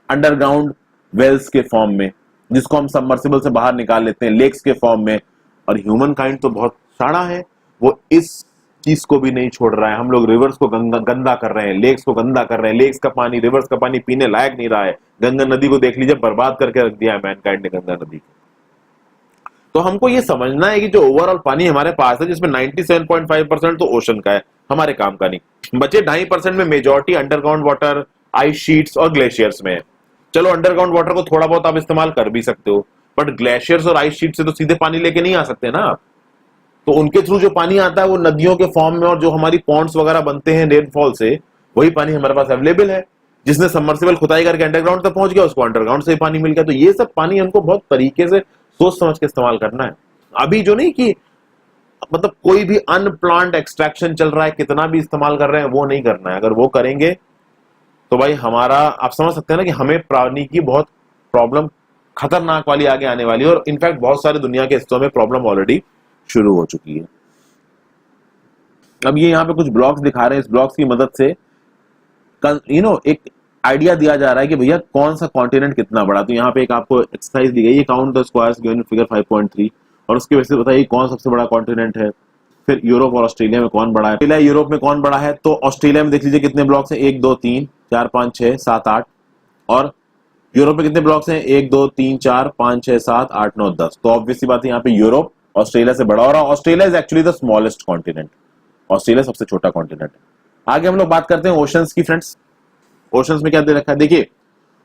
अंडरग्राउंड वेल्स के फॉर्म में, जिसको हम सबमर्सिबल से बाहर निकाल लेते हैं, लेक्स के फॉर्म में। और ह्यूमन काइंड तो बहुत शाना है, वो इस चीज को भी नहीं छोड़ रहा है। हम लोग रिवर्स को गंदा कर रहे हैं, लेक्स को गंदा कर रहे हैं। लेक्स का पानी, रिवर्स का पानी पीने लायक नहीं रहा है। गंगा नदी को देख लीजिए, बर्बाद करके रख दिया है मैनकाइंड ने गंगा नदी को। तो हमको ये समझना है कि जो ओवरऑल पानी हमारे पास है, जिसमें 97.5% तो ओशन का है, हमारे काम का नहीं। बचे 2.5% में majority underground water, ice sheets और ग्लेशियर्स में है। चलो अंडरग्राउंड वाटर को थोड़ा बहुत आप इस्तेमाल कर भी सकते हो, बट ग्लेशियर्स और आइस शीट से तो सीधे पानी लेके नहीं आ सकते ना आप। तो उनके थ्रू जो पानी आता है वो नदियों के फॉर्म में, और जो हमारी पॉन्ड्स वगैरह बनते हैं रेनफॉल से, वही पानी हमारे पास अवेलेबल है। जिसने सबमर्सिबल खुदाई करके अंडरग्राउंड तक पहुंच गया, उसको अंडरग्राउंड से पानी मिल गया। तो ये सब पानी हमको बहुत तरीके से सोच समझ के इस्तेमाल करना है। अभी जो नहीं कि मतलब कोई भी अनप्लान्ड एक्सट्रैक्शन चल रहा है, कितना भी इस्तेमाल कर रहे हैं, वो नहीं करना है। अगर वो करेंगे तो भाई हमारा, आप समझ सकते हैं ना कि हमें पानी की बहुत प्रॉब्लम खतरनाक वाली आगे आने वाली है। और इनफैक्ट बहुत सारे दुनिया के हिस्सों में प्रॉब्लम ऑलरेडी शुरू हो चुकी है। अब ये यहाँ पे कुछ ब्लॉक्स दिखा रहे हैं, इस ब्लॉक्स की मदद से एक आइडिया दिया जा रहा है कि भैया कौन सा कॉन्टिनेंट कितना बड़ा। तो यहाँ पे एक आपको एक्सरसाइज दी गई है, count the squares given in figure 5.3, और उसकी वजह से बताइए कौन सबसे बड़ा कॉन्टिनेंट है। फिर यूरोप और ऑस्ट्रेलिया में कौन बड़ा है। ऑस्ट्रेलिया यूरोप में कौन बड़ा है? तो ऑस्ट्रेलिया में देख लीजिए कितने ब्लॉक्स हैं, 1 2 3 4 5 6 7 8। और यूरोप में कितने ब्लॉक्स हैं? 1 2 3 4 5 6 7 8 9 10। तो ऑब्वियसली बात है, यहाँ पे यूरोप ऑस्ट्रेलिया से बड़ा हो रहा है। Australia is actually the smallest continent, Australia सबसे छोटा कॉन्टिनेंट है। आगे हम लोग बात करते हैं ओशंस की फ्रेंड्स। ओशंस में क्या दे रखा है? देखिए,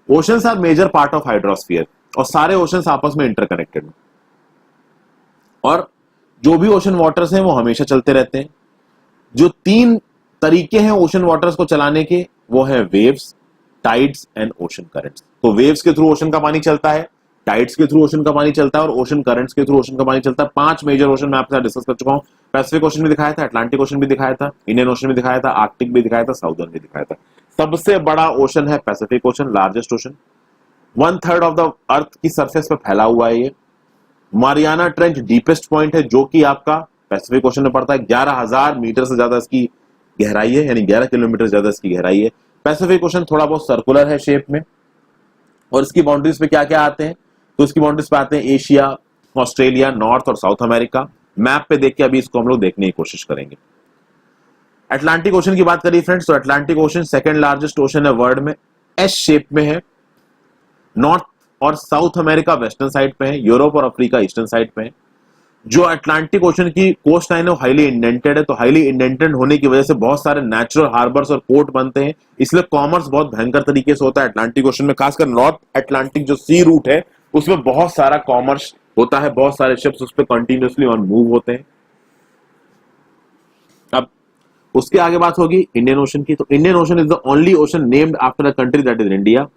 oceans are major part of hydrosphere, और सारे ओशंस आपस में इंटरकनेक्टेड हैं। और जो भी ओशन वाटर्स हैं वो हमेशा चलते रहते हैं। जो 3 तरीके हैं ओशन वाटर्स को चलाने के, वो है waves, tides and ocean currents. तो वेव्स के थ्रू ओशन का पानी चलता है, टाइड्स के थ्रू ओशन का पानी चलता है, और ओशन करंट्स के थ्रू ओशन का पानी चलता है। 5 मेजर ओशन मैं आपके साथ डिस्कस कर चुका हूं। पैसिफिक ओशन भी दिखाया था, अटलांटिक ओशन भी दिखाया था, इंडियन ओशन भी दिखाया था, आर्कटिक भी दिखाया था, साउदर्न भी दिखाया था। सबसे बड़ा ओशन है Pacific ocean, largest ocean. 1/3 of the अर्थ की सरफेस पे फैला हुआ है ये। मारियाना ट्रेंच डीपेस्ट पॉइंट है, जो कि आपका पैसिफिक ओशन में पड़ता है। 11,000 मीटर से ज्यादा इसकी गहराई है, यानी 11 किलोमीटर से ज्यादा इसकी गहराई है। पैसिफिक ओशन थोड़ा बहुत सर्कुलर है शेप में। और इसकी बाउंड्रीज पे क्या क्या आते हैं? तो इसकी बाउंड्रीज पे आते हैं एशिया, ऑस्ट्रेलिया, नॉर्थ और साउथ अमेरिका। मैप पे देख के अभी इसको हम लोग देखने की कोशिश करेंगे। अटलांटिक ओशन की बात करिए फ्रेंड्स, तो Atlantic ocean second largest ocean है वर्ल्ड में, एस शेप में है। नॉर्थ और साउथ अमेरिका वेस्टर्न साइड पे है, यूरोप और अफ्रीका ईस्टर्न साइड पे है। जो अटलांटिक ओशन की कोस्ट लाइन है वो हाईली इंडेंटेड है। तो हाईली इंडेंटेड होने की वजह से बहुत सारे नेचुरल हार्बर्स और पोर्ट बनते हैं, इसलिए कॉमर्स बहुत भयंकर तरीके से होता है अटलांटिक ओशन में। खासकर नॉर्थ अटलांटिक जो सी रूट है, उसमें बहुत सारा कॉमर्स होता है, बहुत सारे शिप्स उस पर कंटिन्यूसली ऑन मूव होते हैं। अब उसके आगे बात होगी इंडियन ओशन की। तो Indian ocean is the only ocean named after a country, that is India.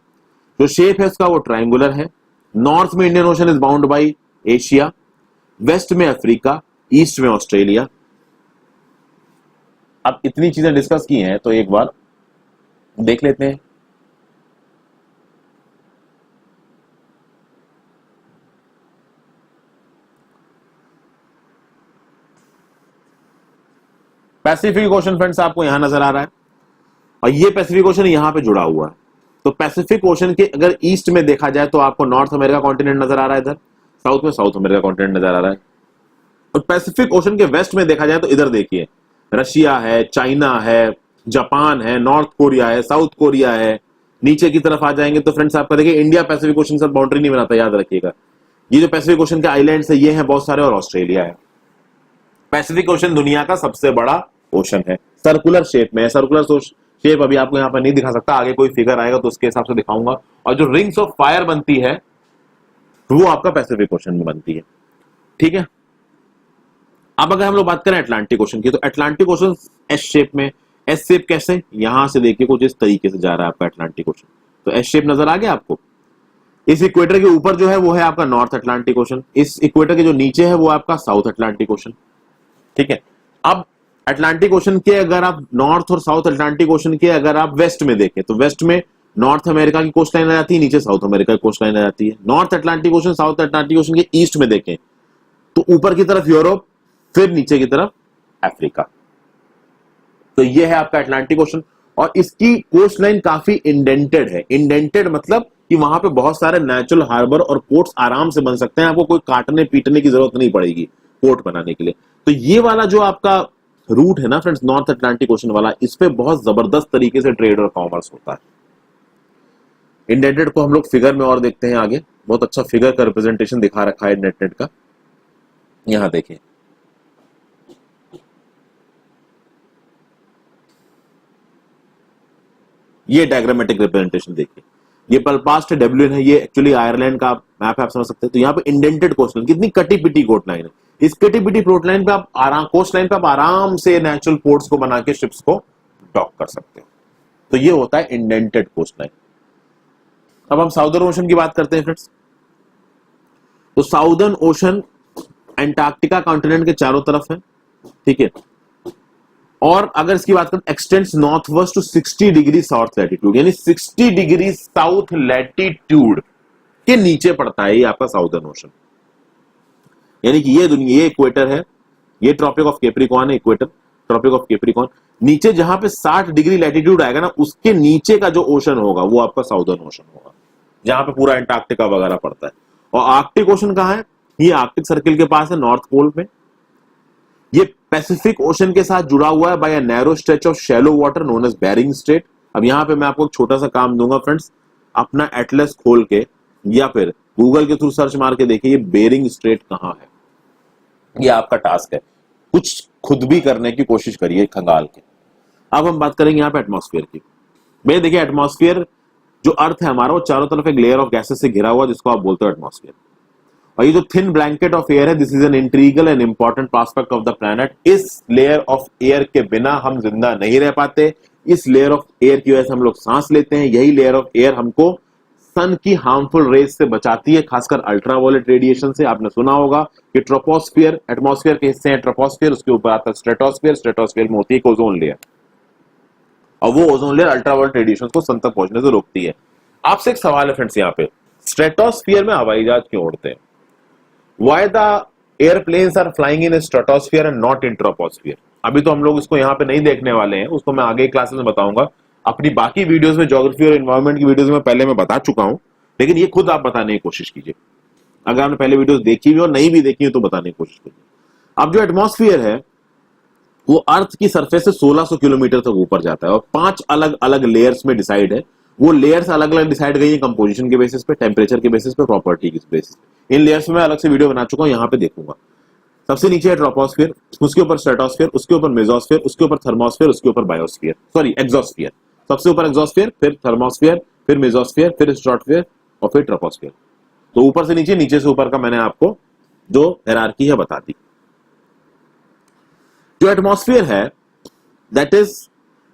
जो शेप है उसका वो ट्रायंगुलर है। नॉर्थ में Indian ocean is bound by Asia, west में अफ्रीका, ईस्ट में ऑस्ट्रेलिया। अब इतनी चीजें डिस्कस की हैं तो एक बार देख लेते हैं। पैसिफिक ओशन फ्रेंड्स आपको यहां नजर आ रहा है, और ये पैसिफिक ओशन यहां पे जुड़ा हुआ है। तो पैसिफिक ओशन के अगर ईस्ट में देखा जाए तो आपको नॉर्थ अमेरिका कॉन्टिनेंट नजर आ रहा है, इधर साउथ में साउथ अमेरिका कॉन्टिनेंट नजर आ रहा है। और पैसिफिक ओशन के वेस्ट में देखा जाए तो इधर देखिए, रशिया है, चाइना है, जापान है, नॉर्थ कोरिया है, साउथ कोरिया है। नीचे की तरफ आ जाएंगे तो फ्रेंड्स आपका देखिए इंडिया पैसिफिक ओशन के साथ बाउंड्री नहीं बनाता, याद रखिएगा। ये जो पैसिफिक ओशन के आइलैंड्स है ये हैं बहुत सारे, और ऑस्ट्रेलिया है। पैसिफिक ओशन दुनिया का सबसे बड़ा ओशन है, सर्कुलर शेप में है। सर्कुलर शेप अभी आपको यहाँ पर नहीं दिखा सकता, आगे कोई फिगर आएगा तो उसके हिसाब से दिखाऊंगा। और जो रिंग्स ऑफ फायर बनती है वो आपका पैसिफिक ओशन में बनती है, ठीक है। अब अगर हम लोग बात करें अटलांटिक ओशन की, तो अटलांटिक ओशन एस शेप में। एस शेप कैसे? यहां से देखिए कुछ इस तरीके से जा रहा है आपका अटलांटिक ओशन। तो एस शेप नजर आ गया आपको। इस इक्वेटर के ऊपर जो है वो है आपका नॉर्थ अटलांटिक ओशन, इस इक्वेटर के जो नीचे है वो आपका साउथ अटलांटिक ओशन। ठीक है। अब अटलांटिक ओशन के अगर आप नॉर्थ और साउथ अटलांटिक ओशन के अगर आप वेस्ट में देखें तो वेस्ट में नॉर्थ अमेरिका की कोस्ट लाइन आ जाती है, नीचे साउथ अमेरिका की कोस्ट लाइन आ जाती है। North Atlantic ocean south Atlantic ocean के ईस्ट में देखें तो ऊपर की तरफ यूरोप, फिर नीचे की तरफ अफ्रीका। तो ये है आपका अटलांटिक ओशन और इसकी कोस्ट लाइन काफी इंडेंटेड है। इंडेंटेड मतलब कि वहां पे बहुत सारे नेचुरल हार्बर और पोर्ट्स आराम से बन सकते हैं, आपको कोई काटने पीटने की जरूरत नहीं पड़ेगी पोर्ट बनाने के लिए। तो ये वाला जो आपका रूट है ना फ्रेंड्स, नॉर्थ अटलांटिक ओशन वाला, इस पे बहुत जबरदस्त तरीके से ट्रेड और कॉमर्स होता है। इंडेंटेड को हम लोग फिगर में और देखते हैं आगे, बहुत अच्छा फिगर का रिप्रेजेंटेशन दिखा रखा है इंडेंटेड का। यहां देखिए, ये डायग्रामेटिक रिप्रेजेंटेशन देखिए, ये पलपास्ट डब्ल्यूएन है, ये एक्चुअली आयरलैंड का मैप आप समझ सकते हैं। तो यहाँ पे इंडेंटेड कोस्ट लाइन, कितनी कटी पिटी कोस्ट लाइन है। इस कटी पिटी कोस्ट लाइन पे आप आराम, कोस्ट लाइन पे आप आराम से नेचुरल पोर्ट्स को बना के शिप्स को डॉक कर सकते हो। तो ये होता है इंडेंटेड कोस्ट लाइन। अब हम साउदर्न ओशन की बात करते हैं फ्रेंड्स। तो साउदर्न ओशन एंटार्क्टिका कॉन्टिनेंट के चारों तरफ है, ठीक है। और अगर इसकी बात करें, extends north west to 60 degree south latitude, यानी 60 डिग्री साउथ लैटिट्यूड के नीचे पड़ता है ये आपका साउदर्न ओशन। यानी कि ये दुनिया, ये इक्वेटर है, ये ट्रॉपिक ऑफ कैप्रिकॉर्न है, इक्वेटर ट्रॉपिक ऑफ कैप्रिकॉर्न। नीचे जहां पे 60 डिग्री लैटिट्यूड आएगा ना, उसके नीचे का जो ओशन होगा वो आपका साउदर्न ओशन होगा, जहां पे पूरा एंटार्क्टिका वगैरह पड़ता है। और आर्कटिक ओशन कहां है? ये आर्कटिक सर्किल के पास है, नॉर्थ पोल पे। ये पैसिफिक ओशन के साथ जुड़ा हुआ है by a narrow stretch of shallow water known as Bering Strait. अब यहां पे मैं आपको एक छोटा सा काम दूंगा फ्रेंड्स, अपना एटलस खोल के या फिर गूगल के थ्रू सर्च मार के देखिए ये बेरिंग स्ट्रेट कहां है। ये आपका टास्क है, कुछ खुद भी करने की कोशिश करिए खंगाल के। अब हम बात करेंगे यहाँ पे एटमॉस्फेयर की। भैया देखिए, एटमॉस्फेयर जो अर्थ है हमारा, वो चारों तरफ एक लेयर ऑफ गैसेस से घिरा हुआ, जिसको आप बोलते हो एटमॉस्फेयर। और ये जो थिन ब्लैंकेट ऑफ एयर है, this is an integral and important aspect of the planet. इस लेयर ऑफ एयर के बिना हम जिंदा नहीं रह पाते। इस लेयर ऑफ एयर की वजह से हम लोग सांस लेते हैं। यही लेयर ऑफ एयर हमको सन की हार्मफुल रेज से बचाती है, खासकर अल्ट्रावायलेट रेडिएशन से। आपने सुना होगा कि ट्रोपोस्फियर, एटमॉस्फेयर के हिस्से हैं ट्रोपोस्फियर, उसके ऊपर आता है स्ट्रेटोस्फियर, स्ट्रेटोस्फियर में होती है ओजोन लेयर, और वो ओजोन लेयर अल्ट्रावायलेट रेडिएशन को सन तक पहुंचने से रोकती है। आपसे एक सवाल है फ्रेंड्स, यहाँ पे स्ट्रेटोस्फियर में हवाई जहाज क्यों उड़ते हैं? Why the airplanes are flying in a stratosphere and not in troposphere? अभी तो हम लोग इसको यहाँ पे नहीं देखने वाले हैं, उसको मैं आगे क्लासेस में बताऊंगा। अपनी बाकी वीडियोस में, ज्योग्राफी और एनवायरनमेंट की वीडियोस में पहले मैं बता चुका हूं, लेकिन ये खुद आप बताने की कोशिश कीजिए। अगर आपने पहले वीडियोस देखी हुई और नहीं भी देखी हो तो बताने की कोशिश कीजिए। अब जो एटमॉस्फेयर है वो अर्थ की सरफेस से 1600 किलोमीटर तक ऊपर जाता है और 5 अलग अलग लेयर्स में डिसाइड है। वो लेयर्स अलग अलग डिसाइड गई है कंपोजिशन के बेसिस पे, टेम्परेचर के बेसिस पे, प्रॉपर्टी के बेसिस पे। इन लेयर्स में मैं अलग से वीडियो बना चुका हूं, यहाँ पे देखूंगा। सबसे नीचे है ट्रोपोस्फियर, उसके ऊपर स्ट्रेटोस्फियर, उसके ऊपर मेसोस्फियर, उसके ऊपर थर्मोस्फियर, उसके ऊपर बायोस्फियर, सॉरी एक्सोस्फियर। सबसे ऊपर एक्सोस्फियर, फिर थर्मोस्फियर, फिर मेसोस्फियर, फिर स्ट्रेटोस्फियर और फिर ट्रोपोस्फियर। तो ऊपर से नीचे, नीचे से ऊपर का मैंने आपको जो हायरार्की है बता दी। जो एटमॉस्फेयर है that is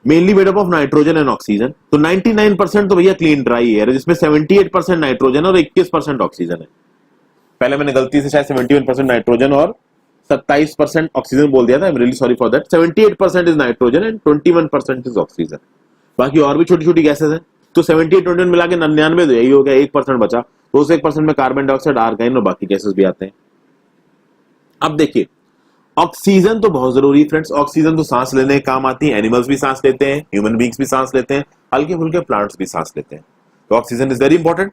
mainly made up of nitrogen and oxygen. तो 99% तो भैया क्लीन ड्राई एयर है, जिसमें 78% नाइट्रोजन और 21% ऑक्सीजन है। पहले मैंने गलती से शायद 71% नाइट्रोजन और 27% ऑक्सीजन बोल दिया था, I am really sorry for that. 78% is nitrogen and 21% is oxygen. बाकी और भी छोटी छोटी गैसेस हैं, तो 78 मिला के 99 तो यही हो गया, 1% बचा। तो उस 1% में कार्बन डाइऑक्साइड, आर्गन और बाकी गैसेस भी आते हैं। अब देखिए, ऑक्सीजन तो बहुत जरूरी है फ्रेंड्स। ऑक्सीजन तो सांस लेने के काम आती है, एनिमल्स भी सांस लेते हैं, ह्यूमन बींग्स भी सांस लेते हैं, हल्के फुल्के प्लांट्स भी सांस लेते हैं। तो oxygen is very important.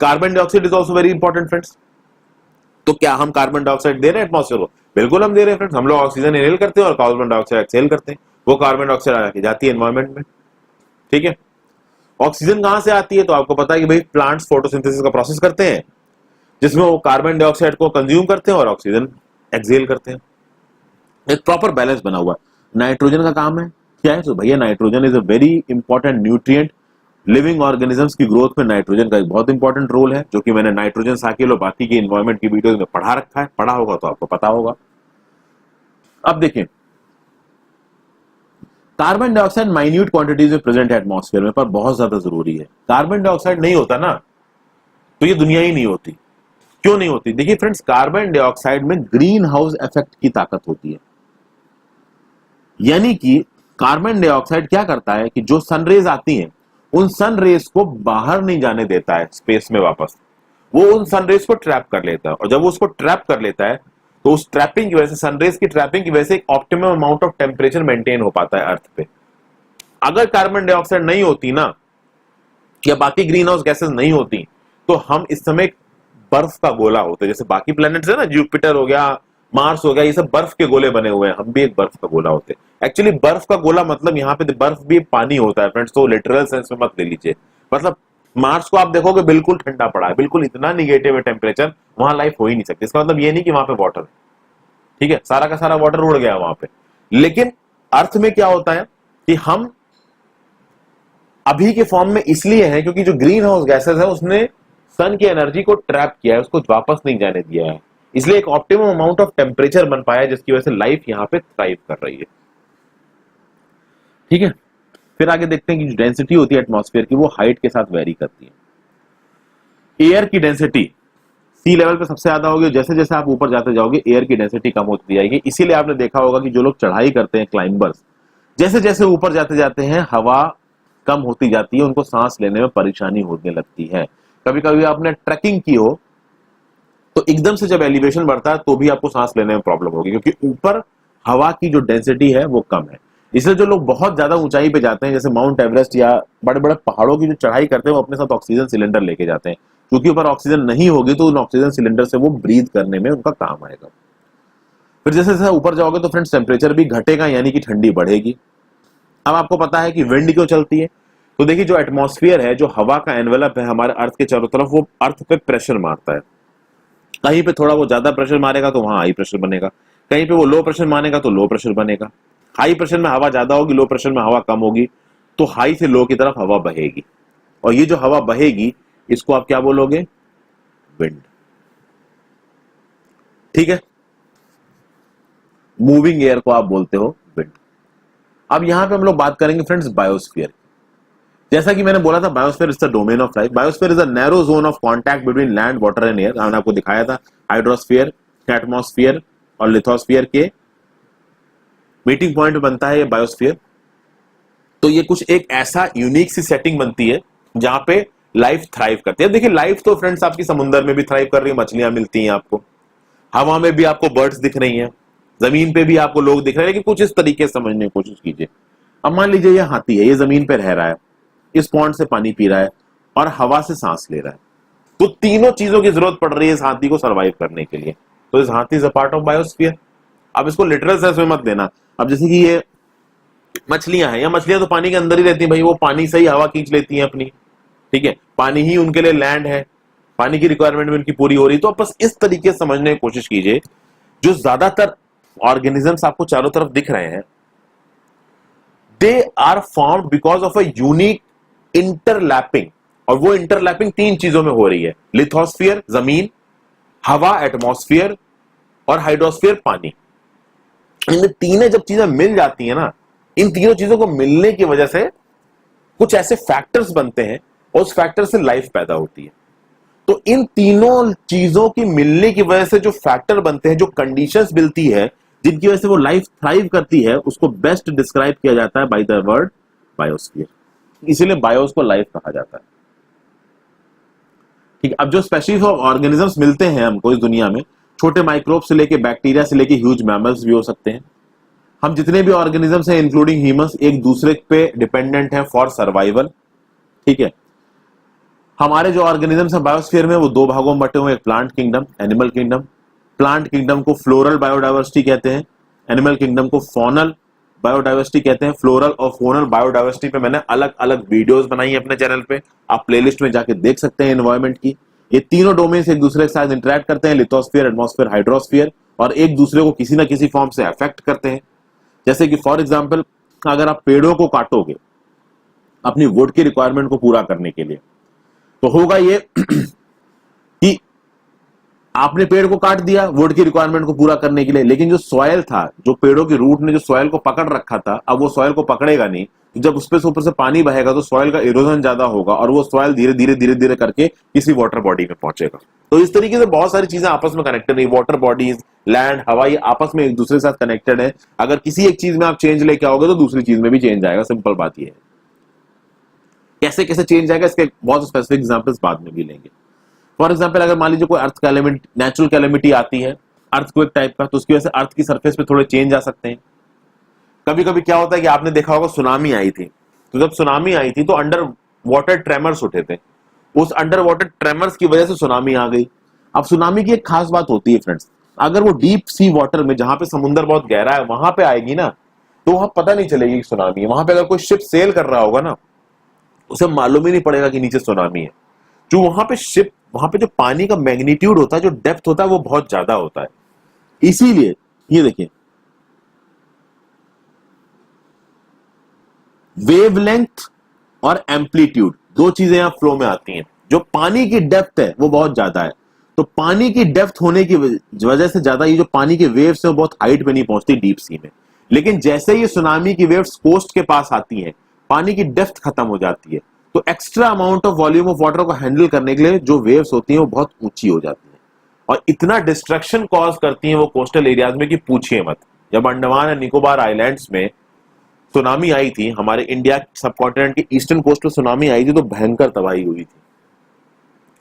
Carbon dioxide is also very important friends. तो क्या हम कार्बन डाइऑक्साइड दे रहे हैं एटमॉस्फेयर को? बिल्कुल हम दे रहे हैं फ्रेंड्स। हम लोग ऑक्सीजन इनहेल करते हैं और कार्बन डाइऑक्साइड एक्सहेल करते हैं। वो कार्बन डाइऑक्साइड आके जाती है एनवायरमेंट में, ठीक है। ऑक्सीजन कहां से आती है? तो आपको पता है कि भाई प्लांट्स फोटोसिंथेसिस का प्रोसेस करते हैं, जिसमें वो कार्बन डाइऑक्साइड को कंज्यूम करते हैं और ऑक्सीजन एक्सहेल करते हैं। एक प्रॉपर बैलेंस बना हुआ है। नाइट्रोजन का काम है क्या है? तो भैया nitrogen is a very important nutrient. Living organisms की ग्रोथ में नाइट्रोजन का एक बहुत इंपॉर्टेंट रोल है, जो कि मैंने नाइट्रोजन साइकिल और बाकी की एनवायरमेंट की वीडियोस में पढ़ा रखा है। पढ़ा होगा तो आपको पता होगा। अब देखिए, कार्बन डाइऑक्साइड माइन्यूट क्वांटिटीज में प्रेजेंट है एटमॉस्फेयर में, पर बहुत ज्यादा जरूरी है। कार्बन डाइऑक्साइड नहीं होता ना तो ये दुनिया ही नहीं होती। क्यों नहीं होती? देखिए फ्रेंड्स, कार्बन डाइऑक्साइड में ग्रीन हाउस इफेक्ट की ताकत होती है। यानी कि कार्बन डाइऑक्साइड क्या करता है कि जो सनरेज आती हैं उन सनरेज को बाहर नहीं जाने देता है स्पेस में वापस, वो उन सनरेज को ट्रैप कर लेता है। और जब वो उसको ट्रैप कर लेता है तो उस ट्रैपिंग की वजह से, सनरेज की ट्रैपिंग की वजह से, एक optimum amount of temperature maintain हो पाता है अर्थ पे। अगर कार्बन डाइऑक्साइड नहीं होती ना, या बाकी ग्रीन हाउस गैसेस नहीं होती, तो हम इस समय बर्फ का गोला होते। जैसे बाकी प्लैनेट्स है ना, जुपिटर हो गया, मार्स हो गया, ये सब बर्फ के गोले बने हुए हैं, हम भी एक बर्फ का गोला होते। एक्चुअली बर्फ का गोला मतलब यहाँ पे बर्फ भी पानी होता है फ्रेंड्स, तो लिटरल सेंस में मत ले लीजिए। मतलब मार्स को आप देखोगे बिल्कुल ठंडा पड़ा है, बिल्कुल इतना निगेटिव है टेम्परेचर, वहां लाइफ हो ही नहीं सकती। इसका मतलब ये नहीं कि वहां पे वाटर है, ठीक है, सारा का सारा वाटर उड़ गया वहां पे। लेकिन अर्थ में क्या होता है कि हम अभी के फॉर्म में इसलिए हैं क्योंकि जो ग्रीन हाउस गैसेस है उसने सन की एनर्जी को ट्रैप किया है, उसको वापस नहीं जाने दिया है, इसलिए एक ऑप्टिमम अमाउंट ऑफ टेम्परेचर बन पाया है, जिसकी वजह से लाइफ यहां पे थ्राइव कर रही है। ठीक है, फिर आगे देखते हैं कि जो डेंसिटी होती है एटमॉस्फेयर की, वो हाइट के साथ वेरी करती है। एयर की डेंसिटी सी लेवल पे सबसे ज्यादा होगी, जैसे जैसे आप ऊपर जाते जाओगे एयर की डेंसिटी कम होती जाएगी। इसीलिए आपने देखा होगा कि जो लोग चढ़ाई करते हैं, क्लाइंबर्स, जैसे जैसे ऊपर जाते जाते हैं हवा कम होती जाती है, उनको सांस लेने में परेशानी होने लगती है। कभी कभी आपने ट्रैकिंग की हो तो एकदम से जब एलिवेशन बढ़ता है तो भी आपको सांस लेने में प्रॉब्लम होगी, क्योंकि ऊपर हवा की जो डेंसिटी है वो कम है। इसलिए जो लोग बहुत ज्यादा ऊंचाई पे जाते हैं, जैसे माउंट एवरेस्ट या बड़े बड़े पहाड़ों की जो चढ़ाई करते हैं, वो अपने साथ ऑक्सीजन सिलेंडर लेके जाते हैं, क्योंकि ऊपर ऑक्सीजन नहीं होगी तो उन ऑक्सीजन सिलेंडर से वो ब्रीथ करने में उनका काम आएगा। फिर जैसे जैसे ऊपर जाओगे तो फ्रेंड्स टेम्परेचर भी घटेगा, यानी कि ठंडी बढ़ेगी। अब आपको पता है कि विंड क्यों चलती है, तो देखिए जो एटमॉस्फेयर है, जो हवा का एनवेलप है हमारे अर्थ के चारों तरफ, वो अर्थ पे प्रेशर मारता है। कहीं पे थोड़ा वो ज्यादा प्रेशर मारेगा तो वहां हाई प्रेशर बनेगा, कहीं पे वो लो प्रेशर मारेगा तो लो प्रेशर बनेगा। हाई प्रेशर में हवा ज्यादा होगी, लो प्रेशर में हवा कम होगी, तो हाई से लो की तरफ हवा बहेगी। और ये जो हवा बहेगी इसको आप क्या बोलोगे? विंड। ठीक है, मूविंग एयर को आप बोलते हो विंड। अब यहां पे हम लोग बात करेंगे फ्रेंड्स बायोस्फीयर। जैसा कि मैंने बोला था, biosphere is the domain of life. Biosphere is a narrow zone of contact between land, water and air. मैंने आपको दिखाया था हाइड्रोस्फीयर, एटमॉस्फीयर और लिथोस्फीयर के मीटिंग पॉइंट बनता है ये बायोस्फीयर। तो ये कुछ एक ऐसा यूनिक सी सेटिंग बनती है जहां पे लाइफ थ्राइव करती है। देखिए लाइफ तो फ्रेंड्स आपकी समुद्र में भी थ्राइव कर रही है, मछलियां मिलती हैं आपको, हवा में भी आपको बर्ड्स दिख रही हैं, जमीन पे भी आपको लोग दिख रहे हैं। लेकिन कुछ इस तरीके से समझने की कोशिश कीजिए। अब मान लीजिए ये हाथी है, ये जमीन पे रह रहा है, इस पॉन्ड से पानी पी रहा है और हवा से सांस ले रहा है, तो तीनों चीजों की जरूरत पड़ रही है इस हाथी को सरवाइव करने के लिए। तो इस हाथी is a part of biosphere. अब इसको लिटरल सेंस में मत देना। अब जैसे कि ये मछलियां हैं, या मछलियां तो पानी के अंदर ही रहती हैं भाई, वो पानी से ही हवा खींच लेती हैं अपनी, ठीक है, पानी ही उनके लिए लैंड है, पानी की रिक्वायरमेंट भी उनकी पूरी हो रही। तो बस इस तरीके से समझने की कोशिश कीजिए। जो ज्यादातर ऑर्गेनिजम्स आपको चारों तरफ दिख रहे हैं, they are formed because of a unique interlapping. और वो इंटरलैपिंग तीन चीजों में हो रही है, लिथोस्फीयर जमीन, हवा एटमॉस्फेयर और हाइड्रोस्फीयर पानी। इन तीनों जब चीजें मिल जाती है ना, इन तीनों चीजों को मिलने की वजह से कुछ ऐसे फैक्टर्स बनते हैं और उस फैक्टर से लाइफ पैदा होती है। तो इन तीनों चीजों की मिलने की वजह से जो फैक्टर बनते हैं, जो कंडीशंस मिलती है जिनकी वजह से वो लाइफ थ्राइव करती है, उसको बेस्ट डिस्क्राइब किया जाता है बाय द वर्ड बायोस्फीयर। इसीलिए बायोस को लाइफ कहा जाता है। ठीक है, अब जो स्पेशीज ऑफ ऑर्गेनिजम्स मिलते हैं हमको इस दुनिया में, छोटे माइक्रोब से लेके बैक्टीरिया से लेके ह्यूज मैमल्स भी हो सकते हैं। हम जितने भी ऑर्गेनिजम्स हैं इंक्लूडिंग ह्यूमंस, एक दूसरे पे डिपेंडेंट हैं फॉर सर्वाइवल। ठीक है, हमारे जो ऑर्गेनिजम्स हैं बायोस्फीयर में वो दो भागों में बटे हुए, एक plant kingdom, animal kingdom. Plant kingdom को फ्लोरल बायोडाइवर्सिटी कहते हैं, एनिमल किंगडम को फॉनल बायोडाइवर्सिटी कहते हैं। फ्लोरल और फोनल बायोडाइवर्सिटी पे मैंने अलग अलग वीडियोस बनाई है अपने चैनल पे, आप प्लेलिस्ट में जाके देख सकते हैं एनवायरमेंट की। ये तीनों डोमेन्स एक दूसरे के साथ इंटरेक्ट करते हैं, लिथोस्फीयर, एटमॉस्फेयर, हाइड्रोस्फीयर, और एक दूसरे को किसी ना किसी फॉर्म से अफेक्ट करते हैं। जैसे कि फॉर एग्जाम्पल, अगर आप पेड़ों को काटोगे अपनी वुड की रिक्वायरमेंट को पूरा करने के लिए, तो होगा ये कि आपने पेड़ को काट दिया वुड की रिक्वायरमेंट को पूरा करने के लिए, लेकिन जो सॉयल था, जो पेड़ों की रूट ने जो सॉयल को पकड़ रखा था, अब वो सॉयल को पकड़ेगा नहीं। जब उस पे से ऊपर से पानी बहेगा तो सॉयल का इरोजन ज्यादा होगा और वो सॉयल धीरे धीरे धीरे धीरे करके किसी वाटर बॉडी में पहुंचेगा। तो इस तरीके से बहुत सारी चीजें आपस में कनेक्टेड है। वाटर बॉडीज, लैंड, हवा, ये आपस में एक दूसरे के साथ कनेक्टेड है। अगर किसी एक चीज में आप चेंज लेके आओगे तो दूसरी चीज में भी चेंज आएगा। सिंपल बात ये है। कैसे कैसे चेंज आएगा इसके बहुत स्पेसिफिक एग्जांपल्स बाद में भी लेंगे। फॉर एग्जांपल, अगर मान लीजिए कोई अर्थ कैलेमिटी, नेचुरल कैलेमिटी आती है, अर्थक्वेक टाइप का, तो उसकी वजह से अर्थ की सरफेस पे थोड़े चेंज आ सकते हैं। कभी कभी क्या होता है कि आपने देखा होगा सुनामी आई थी, तो जब सुनामी आई थी तो अंडर वाटर ट्रेमर्स उठे थे। उस अंडर वाटर ट्रेमर्स की वजह से सुनामी आ गई। अब सुनामी की एक खास बात होती है फ्रेंड्स, अगर वो डीप सी वाटर में, जहां पे समुद्र बहुत गहरा है, वहां पे आएगी ना, तो वहां पता नहीं चलेगी कि सुनामी है। वहां पे अगर कोई शिप सेल कर रहा होगा ना, उसे मालूम ही नहीं पड़ेगा कि नीचे सुनामी है। जो वहां पे जो पानी का मैग्नीट्यूड होता है, जो डेप्थ होता है, वो बहुत ज्यादा होता है। इसीलिए ये देखिए, वेवलेंथ और एम्पलीट्यूड, दो चीजें यहां फ्लो में आती हैं। जो पानी की डेप्थ है वो बहुत ज्यादा है, तो पानी की डेप्थ होने की वजह से ज्यादा ये जो पानी के वेव्स है वो बहुत हाइट पे नहीं पहुंचती, डीप सी में। लेकिन जैसे ये सुनामी की वेव्स कोस्ट के पास आती हैं, पानी की डेप्थ खत्म हो जाती है, तो extra amount of volume of water को हैंडल करने के लिए जो वेव्स होती हैं वो बहुत ऊंची हो जाती है, और इतना डिस्ट्रक्शन कॉज करती हैं वो कोस्टल एरियाज में कि पूछिए मत। जब अंडमान एंड निकोबार आइलैंड्स में सुनामी आई थी, हमारे इंडिया सबकॉन्टिनेंट के ईस्टर्न कोस्ट पे सुनामी आई थी, तो भयंकर तबाही हुई थी।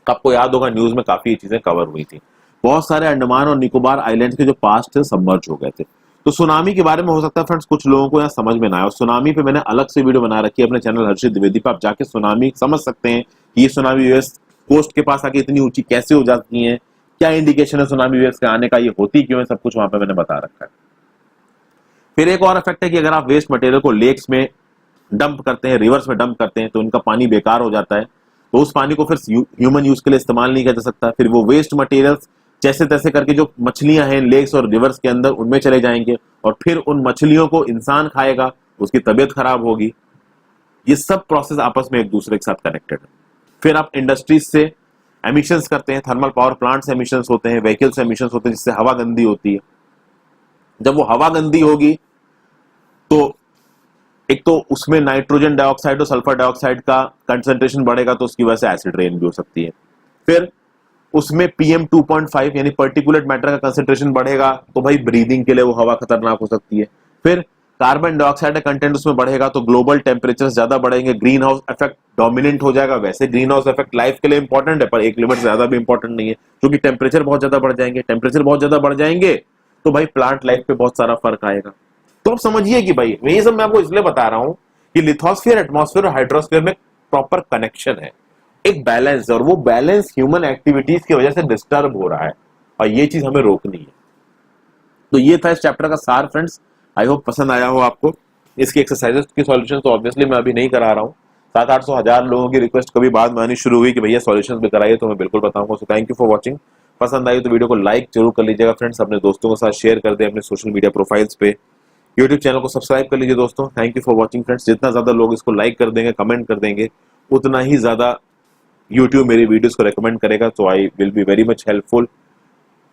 आपको याद होगा न्यूज में काफी ये चीजें कवर हुई थी। बहुत सारे अंडमान और निकोबार आइलैंड्स के जो पास्ट थे सबमर्ज हो गए थे। तो सुनामी के बारे में हो सकता है फ्रेंड्स कुछ लोगों को यहाँ समझ में ना आए, और सुनामी पे मैंने अलग से वीडियो बना रखी है अपने चैनल हर्षित द्विवेदी पे। आप जाके सुनामी समझ सकते हैं कि ये सुनामी वेव्स कोस्ट के पास आके इतनी ऊंची कैसे हो जाती है, क्या इंडिकेशन है सुनामी वेव्स के आने का, ये होती क्यों है, सब कुछ वहां पे मैंने बता रखा है। फिर एक और इफेक्ट है कि अगर आप वेस्ट मटेरियल को लेक्स में डंप करते हैं, रिवर्स में डंप करते हैं, तो उनका पानी बेकार हो जाता है, तो उस पानी को फिर ह्यूमन यूज के लिए इस्तेमाल नहीं किया जा सकता। फिर वो वेस्ट मटेरियल्स जैसे तैसे करके जो मछलियां हैं लेक्स और रिवर्स के अंदर, उनमें चले जाएंगे, और फिर उन मछलियों को इंसान खाएगा, उसकी तबीयत खराब होगी। ये सब प्रोसेस आपस में एक दूसरे के साथ कनेक्टेड है। फिर आप इंडस्ट्रीज से एमिशंस करते हैं, थर्मल पावर प्लांट से एमिशंस होते हैं, व्हीकल से एमिशंस होते हैं, जिससे हवा गंदी होती है। जब वो हवा गंदी होगी तो एक तो उसमें नाइट्रोजन डाइऑक्साइड और सल्फर डाइऑक्साइड का कंसंट्रेशन बढ़ेगा, तो उसकी वजह से एसिड रेन भी हो सकती है। फिर उसमें PM 2.5 यानी पर्टिकुलेट मैटर का कंसंट्रेशन बढ़ेगा, तो भाई ब्रीदिंग के लिए वो हवा खतरनाक हो सकती है। फिर कार्बन डाइऑक्साइड का कंटेंट उसमें बढ़ेगा, तो ग्लोबल टेम्परेचर ज्यादा बढ़ेंगे, ग्रीन हाउस इफेक्ट डोमिनेंट हो जाएगा। वैसे ग्रीन हाउस इफेक्ट लाइफ के लिए इंपॉर्टेंट है, पर एक लिमिट से ज्यादा भी इंपॉर्टेंट नहीं है, क्योंकि टेम्परेचर बहुत ज्यादा बढ़ जाएंगे। टेम्परेचर बहुत ज्यादा बढ़ जाएंगे तो भाई प्लांट लाइफ पे बहुत सारा फर्क आएगा। तो आप समझिए कि भाई ये सब मैं आपको इसलिए बता रहा हूं कि लिथोस्फीयर, एटमॉस्फेयर और हाइड्रोस्फीयर में प्रॉपर कनेक्शन है, एक बैलेंस, और वो बैलेंस ह्यूमन एक्टिविटीज की वजह से डिस्टर्ब हो रहा है, और ये चीज हमें रोकनी है। तो ये था इस चैप्टर का सार फ्रेंड्स। आई होप पसंद आया हो आपको। इसकी एक्सरसाइजेस की सॉल्यूशन तो ऑब्वियसली मैं अभी नहीं करा रहा हूँ। 700-800 हजार लोगों की रिक्वेस्ट कभी बाद में आनी शुरू हुई कि भैया सॉल्यूशंस भी कराइए, तो मैं बिल्कुल बताऊंगा। So thank you for watching. पसंद आई तो वीडियो को लाइक जरूर कर लीजिएगा फ्रेंड्स, अपने दोस्तों के साथ शेयर कर दें, अपने सोशल मीडिया प्रोफाइल्स पे, यूट्यूब चैनल को सब्सक्राइब कर लीजिए दोस्तों। Thank you for watching friends. जितना ज्यादा लोग इसको लाइक कर देंगे, कमेंट कर देंगे, उतना ही ज्यादा यूट्यूब मेरी वीडियोस को रेकमेंड करेगा। तो I will be very much helpful.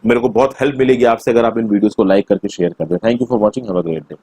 मेरे को बहुत हेल्प मिलेगी आपसे अगर आप इन वीडियोस को लाइक करके शेयर कर दें। Thank you for watching, have a great day.